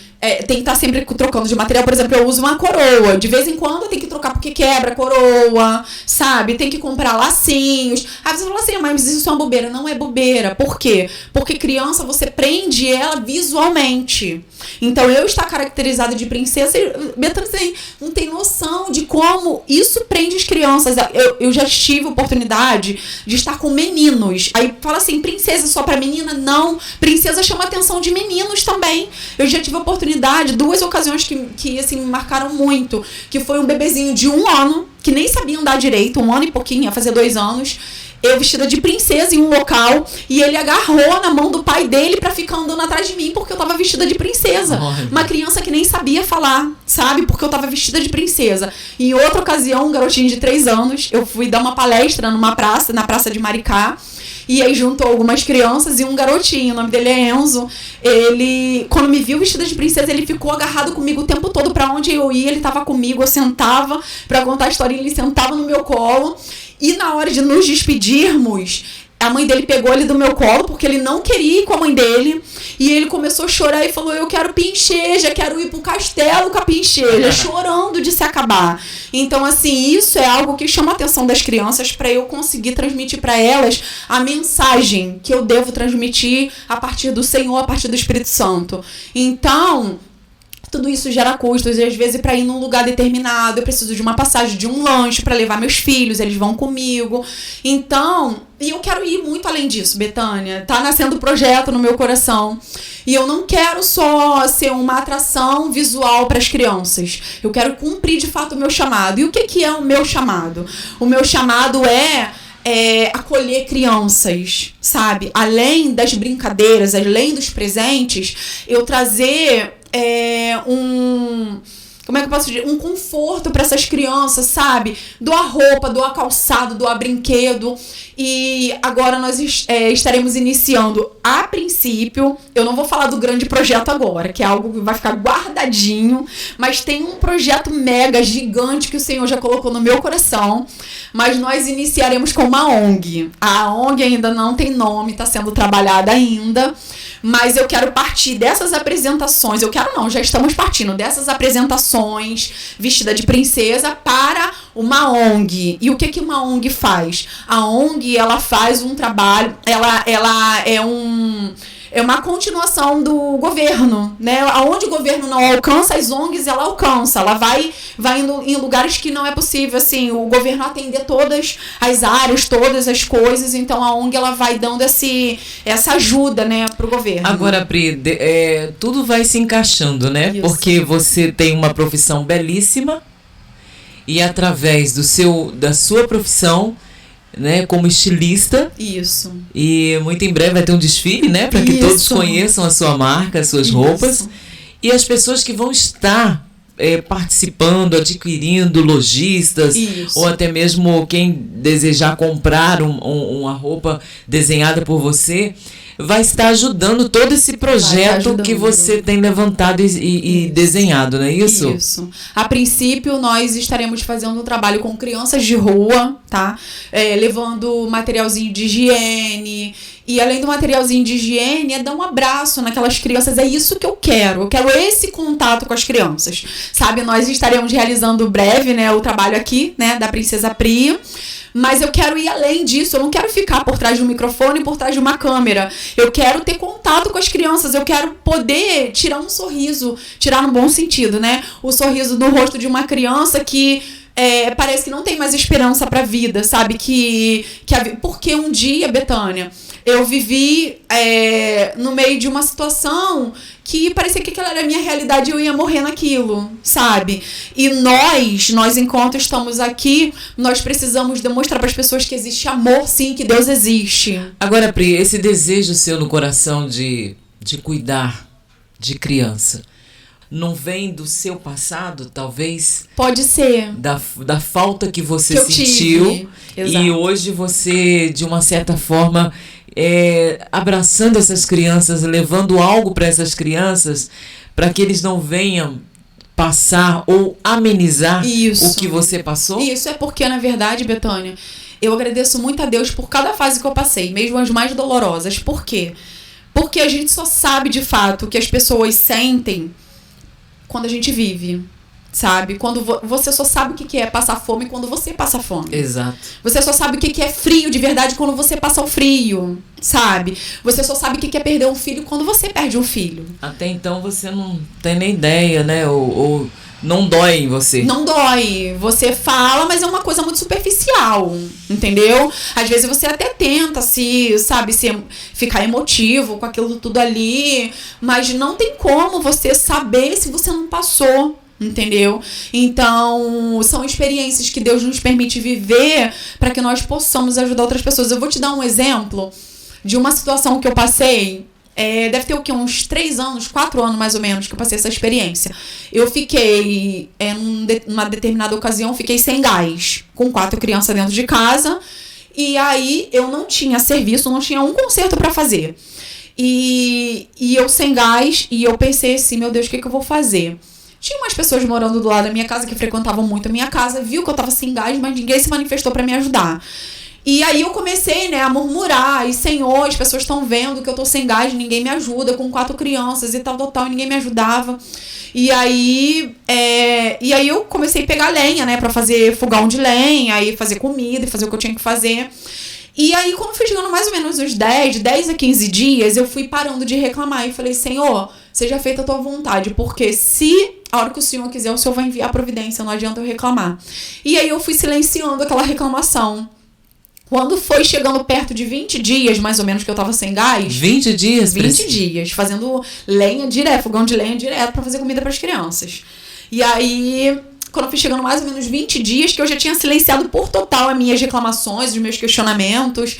que estar sempre trocando de material. Por exemplo, eu uso uma coroa, de vez em quando eu tenho que trocar porque quebra a coroa, sabe? Tem que comprar lacinhos. Aí você fala assim, mas isso é uma bobeira. Não é bobeira. Por quê? Porque criança, você prende ela visualmente. Então, eu estar caracterizada de princesa, Betânia não tem noção de como isso prende as crianças. Eu já tive oportunidade de estar com meninos. Aí fala assim, princesa só pra menina? Não. Princesa chama a atenção de meninos também. Eu já tive a oportunidade, 2 ocasiões que assim, me marcaram muito. Que foi um bebezinho de 1 ano, que nem sabia andar direito, 1 ano e pouquinho, ia fazer 2 anos. Eu vestida de princesa em um local, e ele agarrou na mão do pai dele pra ficar andando atrás de mim, porque eu tava vestida de princesa. Uma criança que nem sabia falar, sabe? Porque eu tava vestida de princesa. Em outra ocasião, um garotinho de 3 anos, eu fui dar uma palestra na praça de Maricá, e aí juntou algumas crianças e um garotinho, o nome dele é Enzo. Ele, quando me viu vestida de princesa, ele ficou agarrado comigo o tempo todo. Pra onde eu ia, ele tava comigo, eu sentava pra contar a historinha, ele sentava no meu colo. E na hora de nos despedirmos, a mãe dele pegou ele do meu colo, porque ele não queria ir com a mãe dele. E ele começou a chorar e falou, eu quero pincheja, quero ir pro castelo com a pincheja, chorando de se acabar. Então, assim, isso é algo que chama a atenção das crianças para eu conseguir transmitir para elas a mensagem que eu devo transmitir a partir do Senhor, a partir do Espírito Santo. Então, Tudo isso gera custos, e às vezes para ir num lugar determinado eu preciso de uma passagem, de um lanche para levar meus filhos, eles vão comigo. Então, e eu quero ir muito além disso, Betânia. Tá nascendo projeto no meu coração. E eu não quero só ser uma atração visual para as crianças. Eu quero cumprir de fato o meu chamado. E o que é o meu chamado? O meu chamado é acolher crianças, sabe? Além das brincadeiras, além dos presentes, eu trazer como é que eu posso dizer? Um conforto para essas crianças, sabe? Doar roupa, doar calçado, doar brinquedo. E agora nós estaremos iniciando, a princípio, eu não vou falar do grande projeto agora, que é algo que vai ficar guardadinho, mas tem um projeto mega gigante que o Senhor já colocou no meu coração, mas nós iniciaremos com uma ONG. A ONG ainda não tem nome, está sendo trabalhada ainda, mas eu quero partir dessas apresentações, já estamos partindo dessas apresentações vestida de princesa para uma ONG. E o que uma ONG faz? A ONG, ela faz um trabalho, ela é uma continuação do governo, né? Aonde o governo não alcança, as ONGs ela alcança. Ela vai indo em lugares que não é possível, assim, o governo atender todas as áreas, todas as coisas. Então a ONG ela vai dando essa ajuda, né, pro governo. Agora, Pri, tudo vai se encaixando, né? Isso. Porque você tem uma profissão belíssima e através da sua profissão, né, como estilista. Isso. E muito em breve vai ter um desfile, né, para que todos conheçam a sua marca, as suas roupas. E as pessoas que vão estar participando, adquirindo, lojistas, ou até mesmo quem desejar comprar uma roupa desenhada por você, vai estar ajudando todo esse projeto que você tem levantado e desenhado, não é isso? Isso. A princípio, nós estaremos fazendo um trabalho com crianças de rua, tá? Levando materialzinho de higiene. E além do materialzinho de higiene, é dar um abraço naquelas crianças. É isso que eu quero. Eu quero esse contato com as crianças. Sabe, nós estaremos realizando breve, né, o trabalho aqui, né, da Princesa Pri. Mas eu quero ir além disso. Eu não quero ficar por trás de um microfone, por trás de uma câmera. Eu quero ter contato com as crianças. Eu quero poder tirar um sorriso, tirar no bom sentido, né? O sorriso do rosto de uma criança que parece que não tem mais esperança pra vida, sabe? Porque um dia, Betânia, eu vivi no meio de uma situação que parecia que aquela era a minha realidade e eu ia morrer naquilo, sabe? E nós enquanto estamos aqui, nós precisamos demonstrar para as pessoas que existe amor, sim, que Deus existe. Agora, Pri, esse desejo seu no coração de cuidar de criança, não vem do seu passado, talvez? Pode ser. Da falta que você sentiu. E hoje você, de uma certa forma, abraçando essas crianças, levando algo para essas crianças, para que eles não venham passar ou amenizar o que você passou? Isso é porque, na verdade, Betânia, eu agradeço muito a Deus por cada fase que eu passei, mesmo as mais dolorosas. Por quê? Porque a gente só sabe, de fato, o que as pessoas sentem quando a gente vive, sabe? Quando você só sabe o que é passar fome quando você passa fome. Exato. Você só sabe o que é frio de verdade quando você passa o frio, sabe? Você só sabe o que é perder um filho quando você perde um filho. Até então você não tem nem ideia, né? Ou não dói em você. Não dói. Você fala, mas é uma coisa muito superficial, entendeu? Às vezes você até tenta ficar emotivo com aquilo tudo ali, mas não tem como você saber se você não passou, entendeu? Então, são experiências que Deus nos permite viver para que nós possamos ajudar outras pessoas. Eu vou te dar um exemplo de uma situação que eu passei. Deve ter uns 3 anos, 4 anos mais ou menos que eu passei essa experiência. Eu fiquei, numa determinada ocasião, fiquei sem gás, com 4 crianças dentro de casa. E aí eu não tinha serviço, não tinha um conserto para fazer. E eu sem gás, e eu pensei assim, meu Deus, o que eu vou fazer? Tinha umas pessoas morando do lado da minha casa que frequentavam muito a minha casa, viu que eu tava sem gás, mas ninguém se manifestou para me ajudar. E aí eu comecei, né, a murmurar, e Senhor, as pessoas estão vendo que eu tô sem gás, ninguém me ajuda, com 4 crianças e tal, e ninguém me ajudava. E aí eu comecei a pegar lenha, né, pra fazer fogão de lenha, aí fazer comida e fazer o que eu tinha que fazer. E aí, quando fui chegando mais ou menos uns 10 a 15 dias, eu fui parando de reclamar e falei, Senhor, seja feita a tua vontade, porque se a hora que o Senhor quiser, o Senhor vai enviar a providência, não adianta eu reclamar. E aí eu fui silenciando aquela reclamação. Quando foi chegando perto de 20 dias, mais ou menos, que eu tava sem gás... 20 dias? 20 dias, fazendo lenha direto, fogão de lenha direto pra fazer comida pras crianças. E aí, quando eu fui chegando mais ou menos 20 dias, que eu já tinha silenciado por total as minhas reclamações, os meus questionamentos.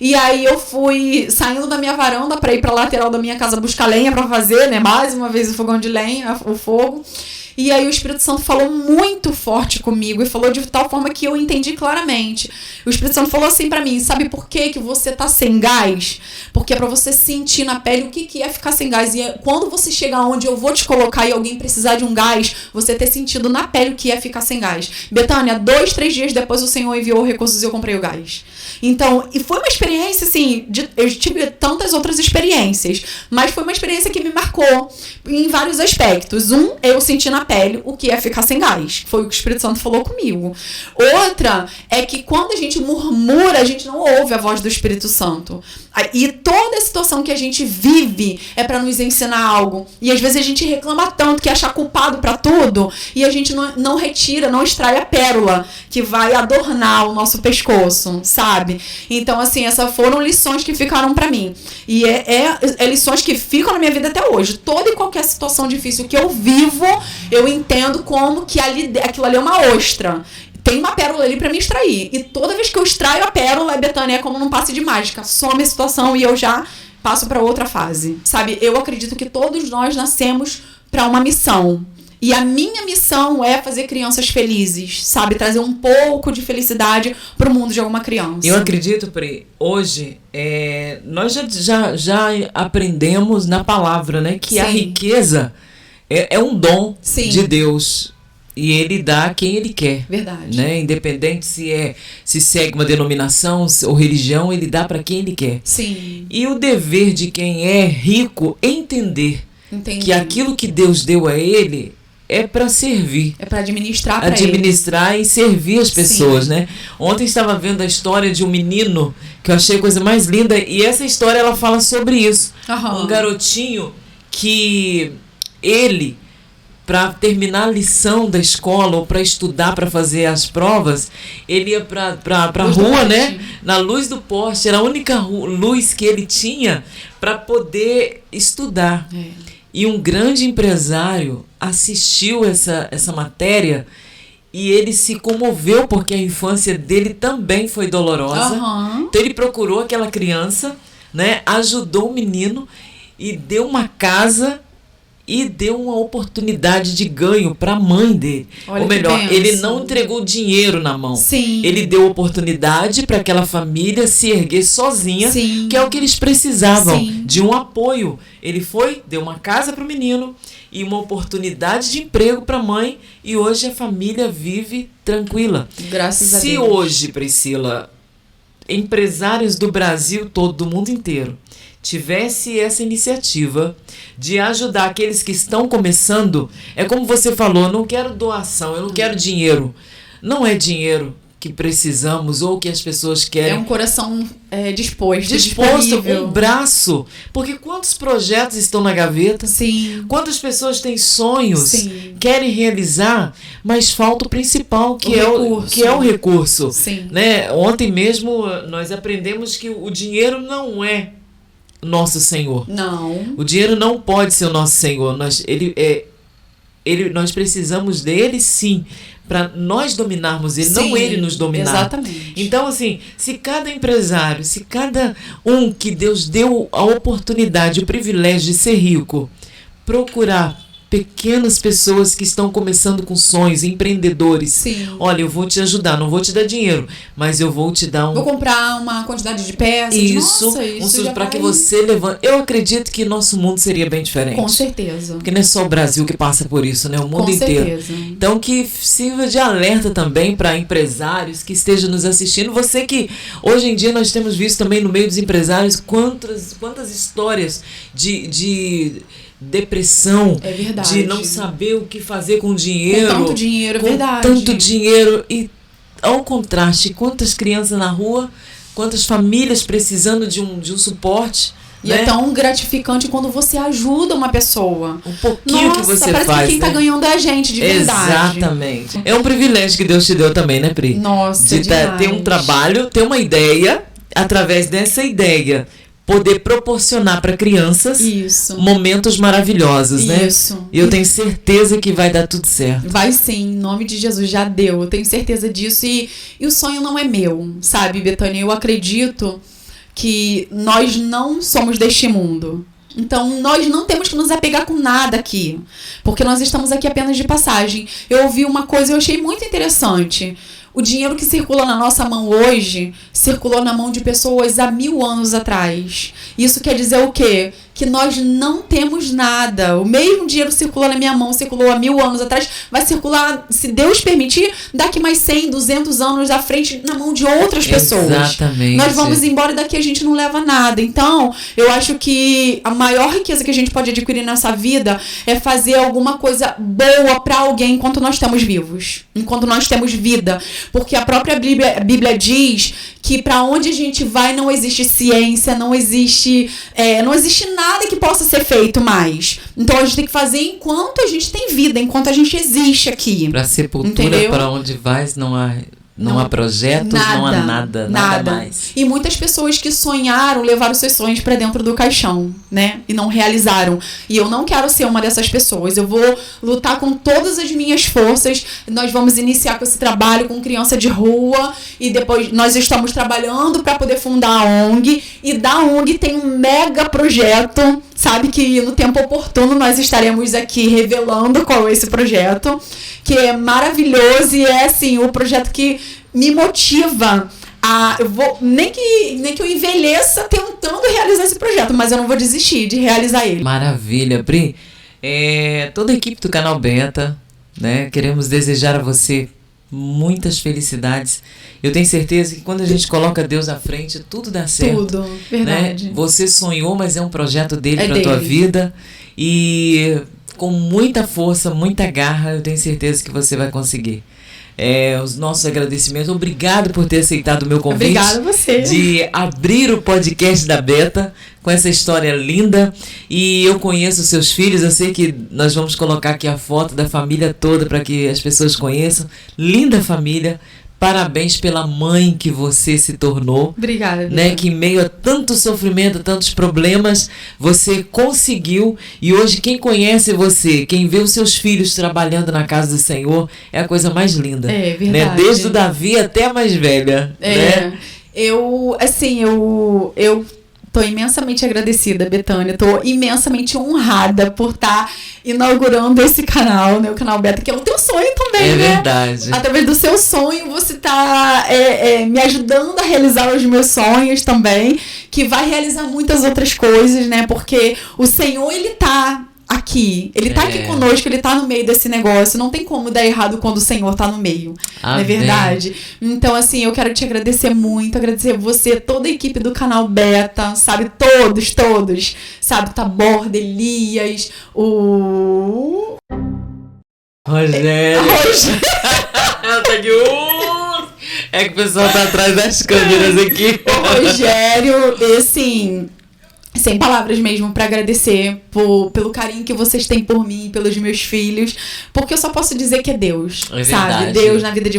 E aí eu fui saindo da minha varanda pra ir pra lateral da minha casa buscar lenha pra fazer, né? Mais uma vez o fogão de lenha, o fogo. E aí o Espírito Santo falou muito forte comigo e falou de tal forma que eu entendi claramente. O Espírito Santo falou assim pra mim: sabe por que você tá sem gás? Porque é pra você sentir na pele o que é ficar sem gás. E quando você chegar onde eu vou te colocar e alguém precisar de um gás, você ter sentido na pele o que é ficar sem gás. Betânia, 2, 3 dias depois o Senhor enviou recursos e eu comprei o gás. Então, e foi uma experiência assim, eu tive tantas outras experiências, mas foi uma experiência que me marcou em vários aspectos. Eu senti na pele o que é ficar sem gás. Foi o que o Espírito Santo falou comigo. Outra é que quando a gente murmura, a gente não ouve a voz do Espírito Santo. E toda a situação que a gente vive é para nos ensinar algo. E às vezes a gente reclama tanto que acha culpado para tudo e a gente não retira, não extrai a pérola que vai adornar o nosso pescoço, sabe? Então, assim, essas foram lições que ficaram para mim. E é lições que ficam na minha vida até hoje. Toda e qualquer situação difícil que eu vivo, eu entendo como que aquilo ali é uma ostra. Tem uma pérola ali pra me extrair. E toda vez que eu extraio a pérola, Betânia, é como num passe de mágica. Some a situação e eu já passo pra outra fase. Sabe, eu acredito que todos nós nascemos pra uma missão. E a minha missão é fazer crianças felizes, sabe? Trazer um pouco de felicidade pro mundo de alguma criança. Eu acredito, Pri, hoje, nós já aprendemos na palavra, né? Que Sim. A riqueza é um dom Sim. de Deus. E ele dá a quem ele quer. Verdade. Né? Independente se segue uma denominação ou religião, ele dá para quem ele quer. Sim. E o dever de quem é rico é entender que aquilo que Deus deu a ele é para servir. É para administrar para ele. Administrar e servir as pessoas, Sim. né? Ontem estava vendo a história de um menino que eu achei a coisa mais linda. E essa história, ela fala sobre isso. Uhum. Um garotinho que ele... para terminar a lição da escola ou para estudar, para fazer as provas, ele ia para a rua, né? Na luz do poste, era a única luz que ele tinha para poder estudar. E um grande empresário assistiu essa matéria e ele se comoveu porque a infância dele também foi dolorosa. Uhum. Então ele procurou aquela criança, né? Ajudou o menino e deu uma casa e deu uma oportunidade de ganho para a mãe dele. Olha, ou melhor, ele não entregou dinheiro na mão. Sim. Ele deu oportunidade para aquela família se erguer sozinha, Sim. que é o que eles precisavam, Sim. de um apoio. Ele deu uma casa para o menino e uma oportunidade de emprego para a mãe, e hoje a família vive tranquila. Graças a Deus. Se hoje, Priscila, empresários do Brasil todo, do mundo inteiro, tivesse essa iniciativa de ajudar aqueles que estão começando, é como você falou, eu não quero doação, eu não quero dinheiro. Não é dinheiro que precisamos ou que as pessoas querem. É um coração disposto, um braço. Porque quantos projetos estão na gaveta? Sim. Quantas pessoas têm sonhos, Sim. querem realizar, mas falta o principal, que é o recurso. Sim. Né? Ontem mesmo nós aprendemos que o dinheiro não é nosso Senhor. Não. O dinheiro não pode ser o nosso Senhor. Nós precisamos dele, sim, para nós dominarmos ele, sim, não ele nos dominar. Exatamente. Então, assim, se cada empresário, se cada um que Deus deu a oportunidade, o privilégio de ser rico, procurar pequenas pessoas que estão começando com sonhos, empreendedores. Sim. Olha, eu vou te ajudar, não vou te dar dinheiro, mas eu vou te dar Vou comprar uma quantidade de peças. Isso Nossa, para que você levante. Eu acredito que nosso mundo seria bem diferente. Com certeza. Porque não é só o Brasil que passa por isso, né? O mundo com inteiro. Certeza. Então, que sirva de alerta também para empresários que estejam nos assistindo. Você que, hoje em dia, nós temos visto também no meio dos empresários quantas histórias de depressão, é verdade, de não saber o que fazer com dinheiro. Com tanto dinheiro, é verdade. Tanto dinheiro. E, ao contraste, quantas crianças na rua, quantas famílias precisando de um suporte, E né? é tão gratificante quando você ajuda uma pessoa. Um pouquinho que você parece faz, que quem né? tá ganhando é a gente, de verdade. Exatamente. É um privilégio que Deus te deu também, né, Pri? Nossa, de ter um trabalho, ter uma ideia, através dessa ideia, poder proporcionar para crianças momentos maravilhosos, né? Isso. E eu tenho certeza que vai dar tudo certo. Vai sim, em nome de Jesus, já deu. Eu tenho certeza disso. E o sonho não é meu, sabe, Betânia? Eu acredito que nós não somos deste mundo. Então, nós não temos que nos apegar com nada aqui, porque nós estamos aqui apenas de passagem. Eu ouvi uma coisa e eu achei muito interessante. O dinheiro que circula na nossa mão hoje circulou na mão de pessoas há 1000 anos atrás. Isso quer dizer o quê? Que nós não temos nada. O mesmo dinheiro que circulou na minha mão, circulou há 1000 anos atrás, vai circular, se Deus permitir, daqui mais 100, 200 anos à frente, na mão de outras pessoas. Exatamente. Nós vamos embora e daqui a gente não leva nada. Então, eu acho que a maior riqueza que a gente pode adquirir nessa vida é fazer alguma coisa boa para alguém enquanto nós estamos vivos, enquanto nós temos vida. Porque a própria Bíblia diz que para onde a gente vai não existe ciência, não existe nada que possa ser feito mais. Então a gente tem que fazer enquanto a gente tem vida, enquanto a gente existe aqui. Para sepultura, para onde vais, não há projetos, não há nada mais. E muitas pessoas que sonharam levaram seus sonhos para dentro do caixão, né? E não realizaram. E eu não quero ser uma dessas pessoas. Eu vou lutar com todas as minhas forças. Nós vamos iniciar com esse trabalho com criança de rua. E depois nós estamos trabalhando para poder fundar a ONG. E da ONG tem um mega projeto. Sabe que no tempo oportuno nós estaremos aqui revelando qual é esse projeto, que é maravilhoso e é assim, o projeto que me motiva a... Nem que eu envelheça tentando realizar esse projeto, mas eu não vou desistir de realizar ele. Maravilha, Pri. Toda a equipe do Canal Beta, né, queremos desejar a você muitas felicidades. Eu tenho certeza que quando a gente coloca Deus à frente, tudo dá certo. Tudo, verdade. Né? Você sonhou, mas é um projeto dele para a tua vida. E com muita força, muita garra, eu tenho certeza que você vai conseguir. Os nossos agradecimentos. Obrigado por ter aceitado o meu convite. Obrigada a você. De abrir o podcast da Beta com essa história linda. E eu conheço os seus filhos. Eu sei que nós vamos colocar aqui a foto da família toda para que as pessoas conheçam. Linda família. Parabéns pela mãe que você se tornou. Obrigada. Né? Que em meio a tanto sofrimento, tantos problemas, você conseguiu. E hoje quem conhece você, quem vê os seus filhos trabalhando na casa do Senhor, é a coisa mais linda. É verdade. Né? Desde o Davi até a mais velha. Né? Eu tô imensamente agradecida, Betânia. Tô imensamente honrada por estar inaugurando esse canal, né? O Canal Beta, que é o teu sonho também, né? É verdade. Através do seu sonho, você tá me ajudando a realizar os meus sonhos também, que vai realizar muitas outras coisas, né? Porque o Senhor, Ele tá aqui. Ele tá aqui conosco, ele tá no meio desse negócio. Não tem como dar errado quando o Senhor tá no meio. Amém. Não é verdade? Então, assim, eu quero te agradecer muito, agradecer você, toda a equipe do Canal Beta, sabe? Todos, sabe? Taborda, Elias, o... Rogério. Tá aqui, é que o pessoal tá atrás das câmeras aqui. O Rogério, e assim... Sem palavras mesmo para agradecer pelo carinho que vocês têm por mim, pelos meus filhos, porque eu só posso dizer que é Deus, sabe? Deus na vida de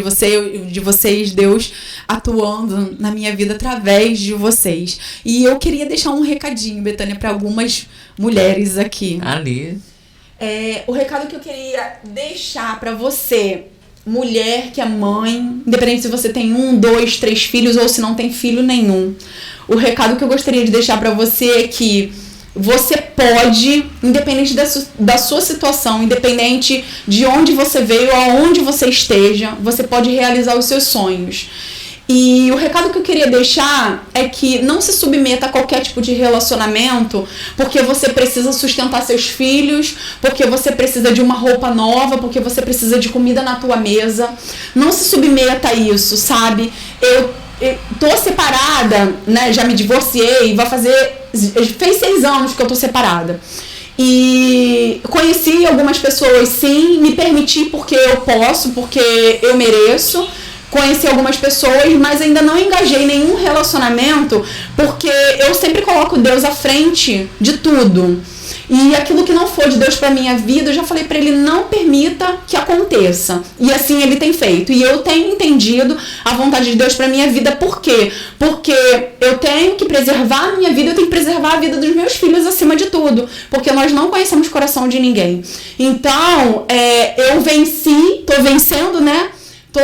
vocês, Deus atuando na minha vida através de vocês. E eu queria deixar um recadinho, Betânia, para algumas mulheres aqui. Ali. O recado que eu queria deixar para você, mulher que é mãe, independente se você tem 1, 2, 3 filhos ou se não tem filho nenhum. O recado que eu gostaria de deixar para você é que você pode, independente da sua situação, independente de onde você veio, aonde você esteja, você pode realizar os seus sonhos. E o recado que eu queria deixar é que não se submeta a qualquer tipo de relacionamento porque você precisa sustentar seus filhos, porque você precisa de uma roupa nova, porque você precisa de comida na tua mesa. Não se submeta a isso, sabe? Eu tô separada, né? Já me divorciei, fez 6 anos que eu tô separada. E conheci algumas pessoas, sim, me permiti porque eu posso, porque eu mereço. conheci algumas pessoas, mas ainda não engajei em nenhum relacionamento, porque eu sempre coloco Deus à frente de tudo. E aquilo que não for de Deus pra minha vida, eu já falei pra ele, não permita que aconteça. E assim ele tem feito. E eu tenho entendido a vontade de Deus pra minha vida. Por quê? Porque eu tenho que preservar a minha vida, eu tenho que preservar a vida dos meus filhos acima de tudo. Porque nós não conhecemos o coração de ninguém. Então, eu tô vencendo, né? Tô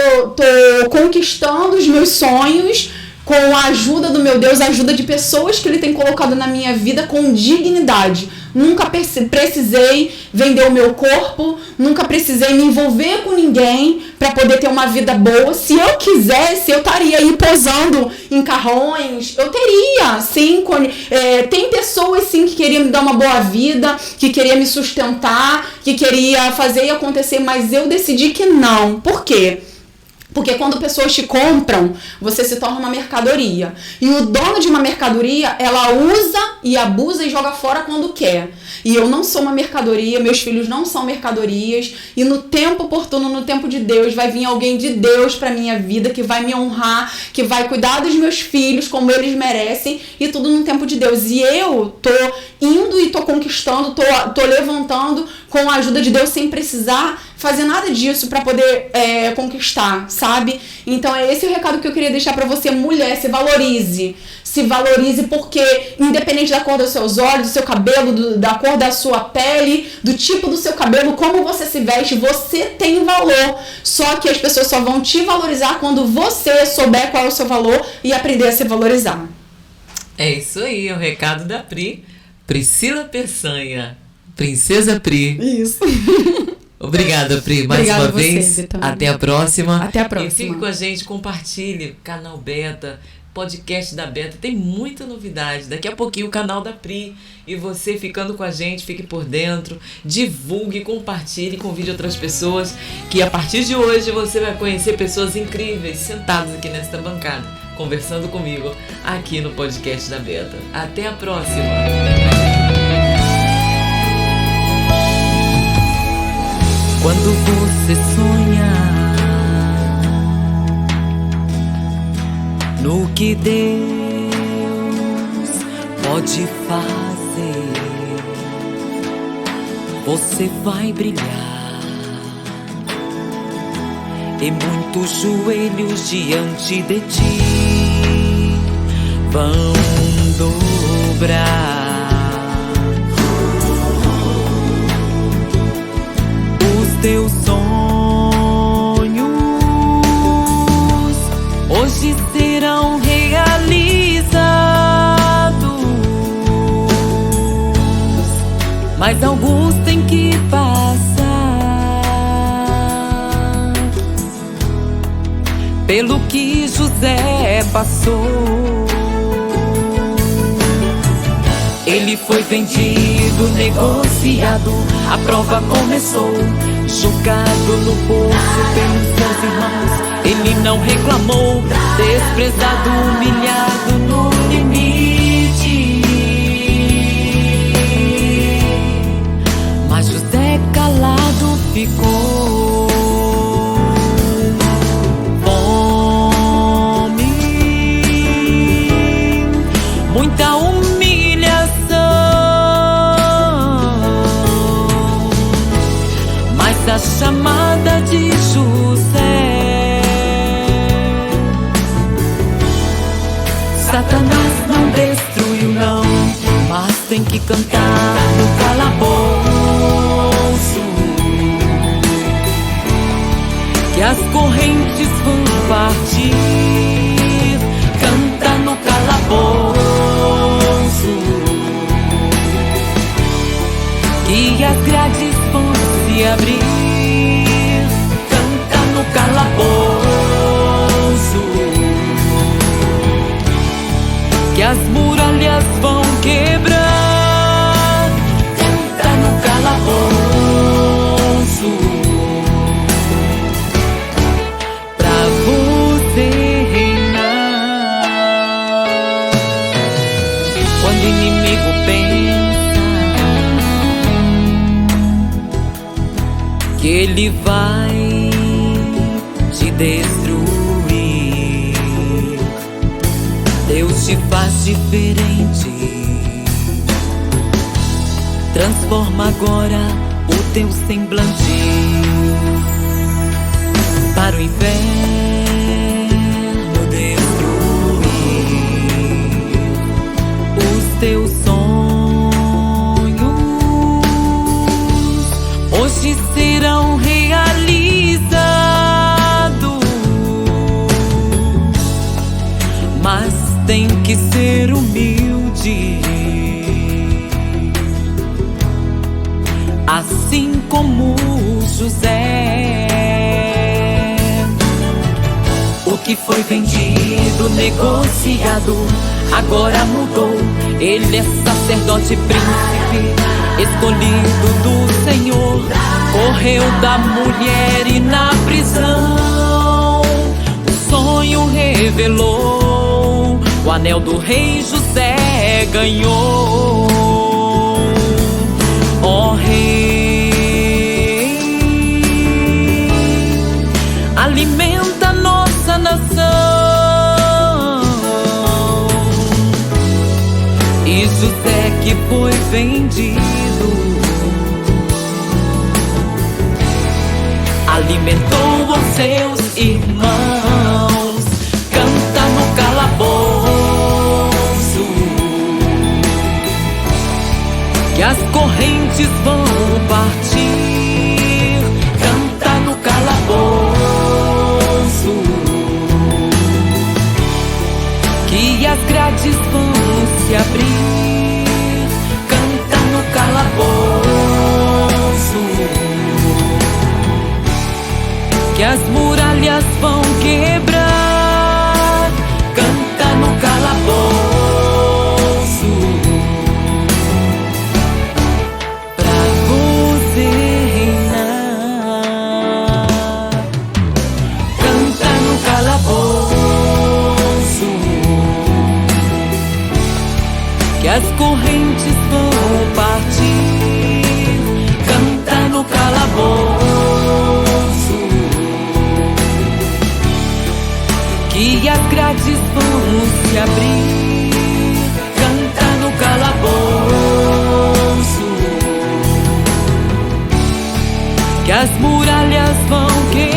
conquistando os meus sonhos com a ajuda do meu Deus, a ajuda de pessoas que Ele tem colocado na minha vida com dignidade. Nunca precisei vender o meu corpo, nunca precisei me envolver com ninguém para poder ter uma vida boa. Se eu quisesse, eu estaria aí posando em carrões, eu teria, sim. Tem pessoas, sim, que queriam me dar uma boa vida, que queria me sustentar, que queria fazer e acontecer, mas eu decidi que não. Por quê? Porque quando pessoas te compram, você se torna uma mercadoria. E o dono de uma mercadoria, ela usa e abusa e joga fora quando quer. E eu não sou uma mercadoria, meus filhos não são mercadorias. E no tempo oportuno, no tempo de Deus, vai vir alguém de Deus pra minha vida, que vai me honrar, que vai cuidar dos meus filhos como eles merecem. E tudo no tempo de Deus. E eu tô indo e tô conquistando, tô levantando com a ajuda de Deus sem precisar fazer nada disso pra poder conquistar, sabe? Então é esse o recado que eu queria deixar pra você, mulher. Se valorize. Se valorize, porque independente da cor dos seus olhos, do seu cabelo, da cor da sua pele, do tipo do seu cabelo, como você se veste, você tem valor. Só que as pessoas só vão te valorizar quando você souber qual é o seu valor e aprender a se valorizar. É isso aí, é o recado da Pri. Priscila Peçanha, Princesa Pri. Isso. Obrigada, Pri, mais Obrigada uma você, vez. Vitor. Até a próxima. Até a próxima. E fique com a gente, compartilhe canal Beta, podcast da Beta. Tem muita novidade. Daqui a pouquinho o canal da Pri. E você ficando com a gente, fique por dentro. Divulgue, compartilhe, convide outras pessoas. Que a partir de hoje você vai conhecer pessoas incríveis sentadas aqui nesta bancada, conversando comigo aqui no podcast da Beta. Até a próxima. Quando você sonha no que Deus pode fazer, você vai brilhar e muitos joelhos diante de ti vão dobrar. Teus sonhos hoje serão realizados, mas alguns têm que passar pelo que José passou. Ele foi vendido, negociado, a prova começou. Jogado no poço pelos seus irmãos, ele não reclamou. Desprezado, humilhado no limite, mas José calado ficou. Fome, muita a chamada de José. Satanás não destruiu não, mas tem que cantar no calabouço, que as correntes vão partir. Canta no calabouço, que as grades vão se abrir. Canta no calabouço, que as muralhas vão quebrar. Canta no calabouço, pra você reinar. Quando o inimigo pensa que ele vai te destruir, te faz diferente. Transforma agora o teu semblante para o inferno destruir os teus sonhos. Hoje serão realizados, mas tem que ser humilde, assim como José. O que foi vendido, negociado, agora mudou. Ele é sacerdote, príncipe, escolhido do Senhor. Correu da mulher e na prisão o sonho revelou. O anel do rei José ganhou. Ó Rei, alimenta nossa nação. E José que foi vendido alimentou os seus irmãos. Canta no calabouço que as correntes vão partir. Canta no calabouço que as grades vão se abrir. Canta no calabouço que as muralhas vão quebrar. Canta no calabouço pra você reinar. Canta no calabouço que as correntes vão partir. Canta no calabouço que as grades vão se abrir. Canta no calabouço que as muralhas vão quebrar.